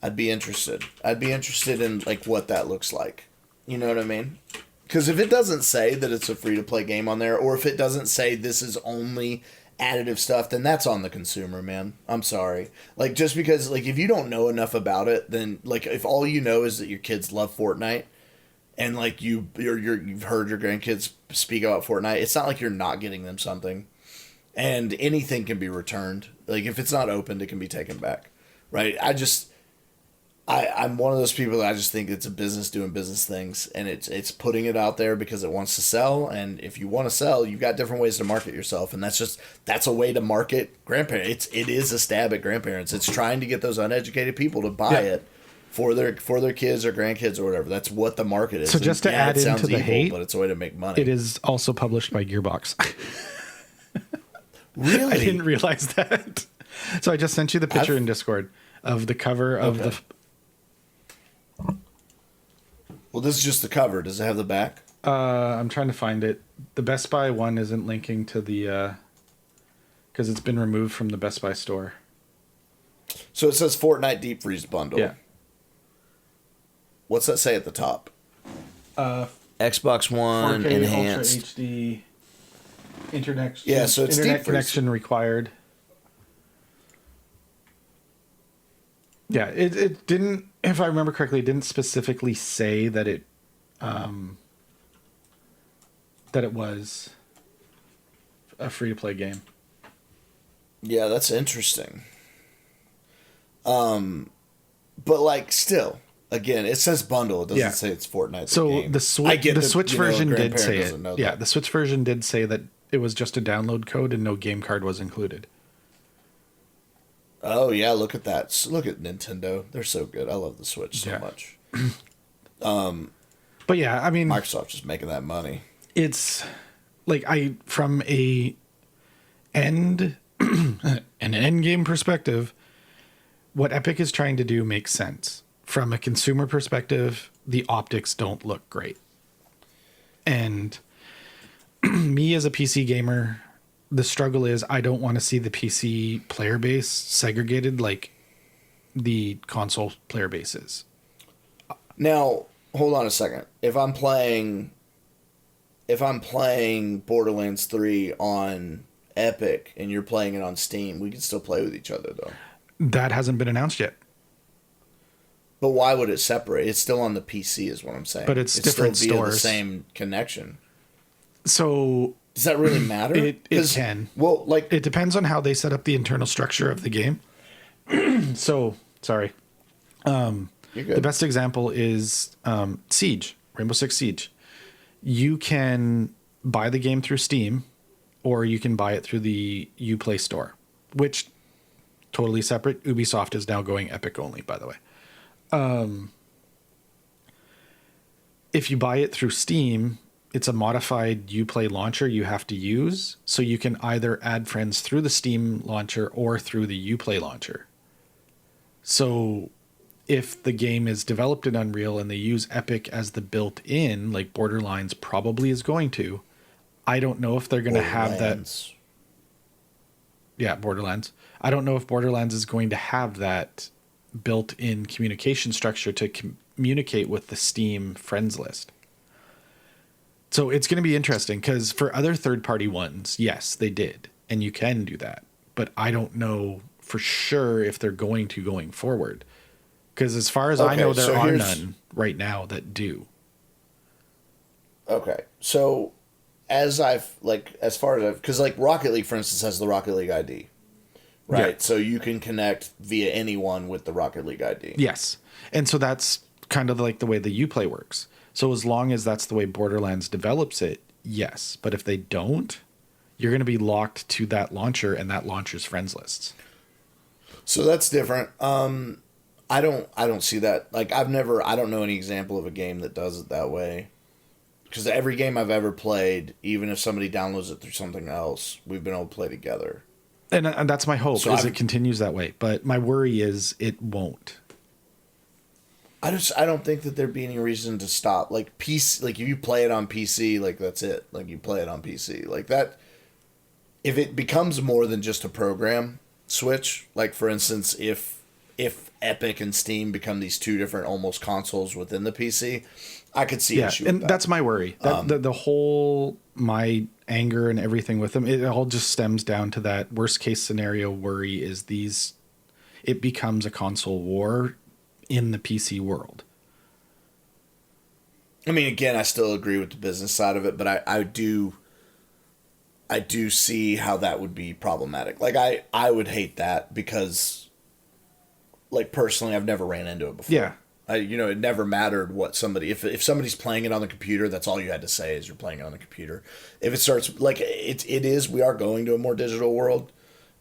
I'd be interested. I'd be interested in like what that looks like. You know what I mean? Because if it doesn't say that it's a free-to-play game on there, or if it doesn't say this is only additive stuff, then that's on the consumer, man. I'm sorry. Like, just because, like, if you don't know enough about it, then, like, if all you know is that your kids love Fortnite, and, like, you've heard your grandkids speak about Fortnite, it's not like you're not getting them something. And anything can be returned. Like, if it's not opened, it can be taken back. Right? I'm one of those people that I just think it's a business doing business things, and it's putting it out there because it wants to sell. And if you want to sell, you've got different ways to market yourself, and that's a way to market grandparents. It is a stab at grandparents. It's trying to get those uneducated people to buy it for their kids or grandkids or whatever. That's what the market is. So just to add into the hate, but it's a way to make money. It is also published by Gearbox. Really? I didn't realize that. So I just sent you the picture in Discord of the cover of the. Well, this is just the cover. Does it have the back? I'm trying to find it. The Best Buy one isn't linking to the because it's been removed from the Best Buy store. So it says Fortnite Deep Freeze Bundle. Yeah. What's that say at the top? Xbox One 4K, enhanced. Ultra HD. Internet. Yeah, so it's internet deep connection required. Yeah, it didn't, if I remember correctly, it didn't specifically say that it was a free-to-play game. Yeah, that's interesting. But like, still, again, it says bundle. It doesn't say it's Fortnite. So the Switch version did say it. Yeah, the Switch version did say that it was just a download code and no game card was included. Oh yeah, look at that! Look at Nintendo; they're so good. I love the Switch so much. But yeah, I mean, Microsoft's just making that money. It's like from an end game perspective, what Epic is trying to do makes sense. From a consumer perspective, the optics don't look great, and me as a PC gamer, the struggle is I don't want to see the PC player base segregated like the console player base is. Now, hold on a second. If I'm playing Borderlands 3 on Epic and you're playing it on Steam, we can still play with each other though. That hasn't been announced yet. But why would it separate? It's still on the PC is what I'm saying. But it's different still via stores. The same connection. So does that really matter? It can. Well, like it depends on how they set up the internal structure of the game. So, sorry. The best example is Siege, Rainbow Six Siege. You can buy the game through Steam, or you can buy it through the Uplay store, which totally separate. Ubisoft is now going Epic only, by the way. If you buy it through Steam, it's a modified Uplay launcher you have to use, so you can either add friends through the Steam launcher or through the Uplay launcher. So if the game is developed in Unreal and they use Epic as the built-in, like Borderlands probably is going to, I don't know if they're going to have that. Yeah, Borderlands. I don't know if Borderlands is going to have that built-in communication structure to communicate with the Steam friends list. So it's going to be interesting because for other third-party ones, yes, they did, and you can do that. But I don't know for sure if they're going forward. Because as far as I know, there are none right now that do. Okay, so because Rocket League, for instance, has the Rocket League ID, right? Yeah. So you can connect via anyone with the Rocket League ID. Yes, and so that's kind of like the way the Uplay works. So as long as that's the way Borderlands develops it, yes. But if they don't, you're going to be locked to that launcher and that launcher's friends lists. So that's different. I don't see that. Like I don't know any example of a game that does it that way. because every game I've ever played, even if somebody downloads it through something else, we've been able to play together. And that's my hope, So is it continues that way. But my worry is it won't. I don't think that there'd be any reason to stop. Like PC, like if you play it on PC, like that's it. Like you play it on PC, like that. If it becomes more than just a program switch, like for instance, if Epic and Steam become these two different almost consoles within the PC, I could see an issue with and that. that's my worry. That the whole my anger and everything with them, it all just stems down to that worst case scenario worry is it becomes a console war in the PC world. I mean, again, I still agree with the business side of it, but I do see how that would be problematic. Like I would hate that because, like personally, I've never ran into it before. Yeah. It never mattered what somebody, if somebody's playing it on the computer, that's all you had to say is you're playing it on the computer. If it starts, like it is, we are going to a more digital world.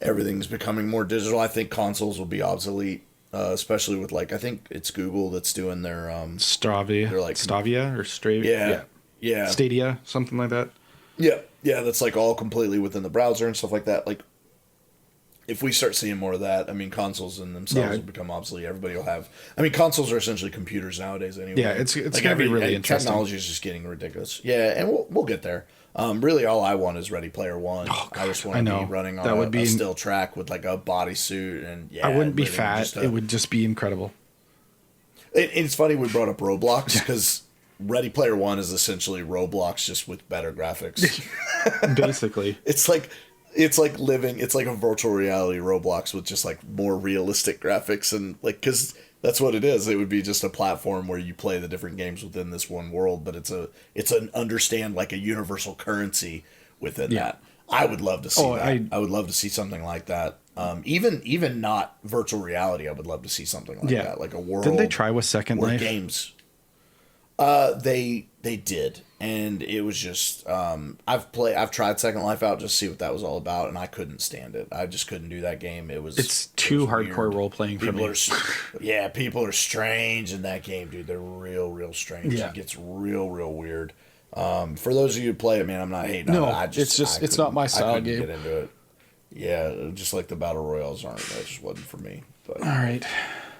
Everything's becoming more digital. I think consoles will be obsolete, especially with I think it's Google that's doing their Stravia, they're like Stavia or Stravia. Yeah. Stadia, something like that. Yeah. That's like all completely within the browser and stuff like that. Like, if we start seeing more of that, I mean, consoles in themselves will become obsolete. Everybody will have. I mean, consoles are essentially computers nowadays, anyway. Yeah, it's going to be really interesting. Technology is just getting ridiculous. Yeah, and we'll get there. Really, all I want is Ready Player One. Oh, God, I just want to be running on a still track with like a bodysuit, and I wouldn't be fat. It would just be incredible. It's funny we brought up Roblox because Ready Player One is essentially Roblox just with better graphics. Basically, it's like a virtual reality Roblox with just like more realistic graphics and like, because that's what it is. It would be just a platform where you play the different games within this one world, but it's an understand like a universal currency within that. I would love to see that. I would love to see something like that. Even not virtual reality, I would love to see something like that, like a world. Didn't they try with Second Life games? They did, and it was just I've tried Second Life out just to see what that was all about, and I couldn't stand it. I just couldn't do that game. It's too hardcore role playing for me. People are strange in that game, dude. They're real strange. It gets real weird. For those of you who play it, man, I'm not hating on it. It's not my style game. Get into it. Yeah, just like the battle royales aren't. That just wasn't for me. But, all right.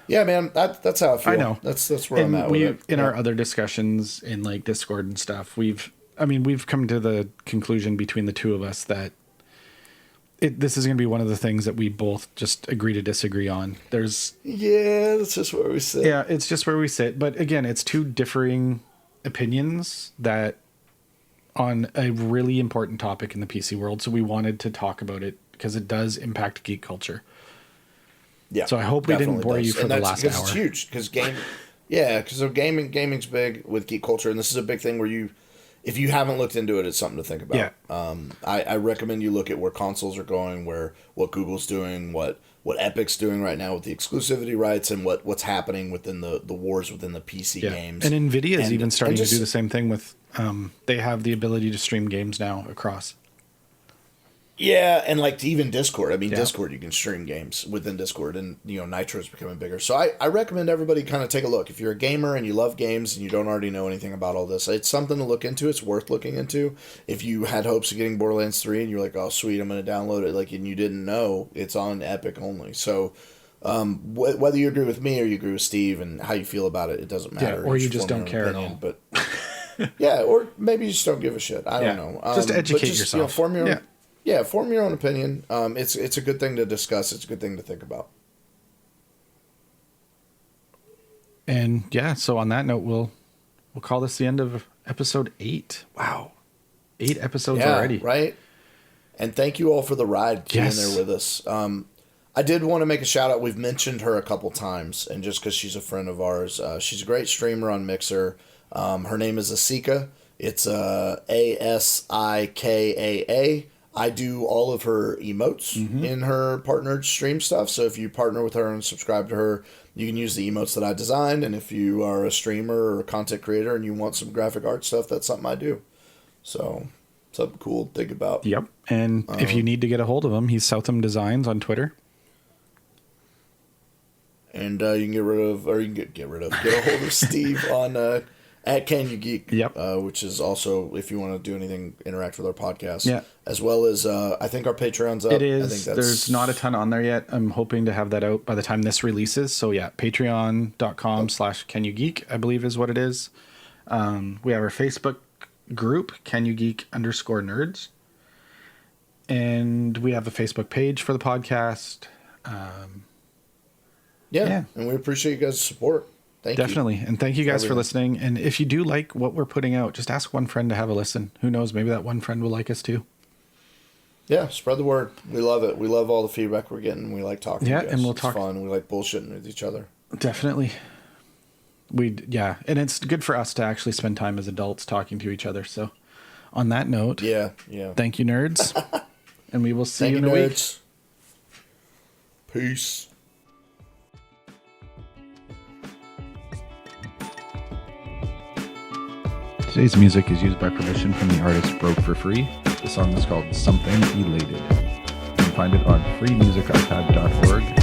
Yeah, man, that's how I feel. I know. That's where I'm at with it. In our other discussions in like Discord and stuff, we've come to the conclusion between the two of us that this is going to be one of the things that we both just agree to disagree on. That's just where we sit. Yeah, it's just where we sit. But again, it's two differing opinions that on a really important topic in the PC world. So we wanted to talk about it because it does impact geek culture. Yeah. So I hope we didn't bore you for the last hour. It's huge because gaming's big with geek culture, and this is a big thing where if you haven't looked into it, it's something to think about. Yeah. I recommend you look at where consoles are going, what Google's doing, what Epic's doing right now with the exclusivity rights, and what's happening within the wars within the PC games. And Nvidia is even starting to do the same thing with they have the ability to stream games now across. Yeah, and like even Discord. I mean, Discord, you can stream games within Discord, and Nitro is becoming bigger. So I recommend everybody kind of take a look. If you're a gamer and you love games and you don't already know anything about all this, it's something to look into. It's worth looking into. If you had hopes of getting Borderlands 3 and you're like, oh sweet, I'm going to download it, and you didn't know, it's on Epic only. So whether you agree with me or you agree with Steve and how you feel about it, it doesn't matter. Or you just don't care at all. But yeah, or maybe you just don't give a shit. I don't know. Just educate yourself. Form your own. Yeah, form your own opinion. It's a good thing to discuss. It's a good thing to think about. And so on that note, we'll call this the end of episode 8. Wow, 8 episodes already. Right. And thank you all for the ride, being there with us. I did want to make a shout out. We've mentioned her a couple times, and just because she's a friend of ours, she's a great streamer on Mixer. Her name is Asika. It's Asikaa. I do all of her emotes in her partnered stream stuff. So if you partner with her and subscribe to her, you can use the emotes that I designed. And if you are a streamer or a content creator and you want some graphic art stuff, that's something I do. So something cool to think about. Yep. And if you need to get a hold of him, he's Southam Designs on Twitter. And you can get a hold of Steve on at CanYouGeek. Yep. Which is also, if you want to do anything, interact with our podcast. Yeah. As well as, I think our Patreon's up. It is. I think There's not a ton on there yet. I'm hoping to have that out by the time this releases. So yeah, patreon.com/CanYouGeek, I believe is what it is. We have our Facebook group, CanYouGeek_nerds. And we have a Facebook page for the podcast. Yeah. And we appreciate you guys' support. Thank you. Definitely. And thank you guys for listening. And if you do like what we're putting out, just ask one friend to have a listen. Who knows? Maybe that one friend will like us too. Yeah, spread the word. We love it. We love all the feedback we're getting. We like talking to you guys. And we'll it's talk. fun. We like bullshitting with each other. Definitely. And it's good for us to actually spend time as adults talking to each other. So on that note, thank you, nerds. And we will see you in a week. Peace. Today's music is used by permission from the artist Broke for Free. The song is called Something Elated. You can find it on freemusicarchive.org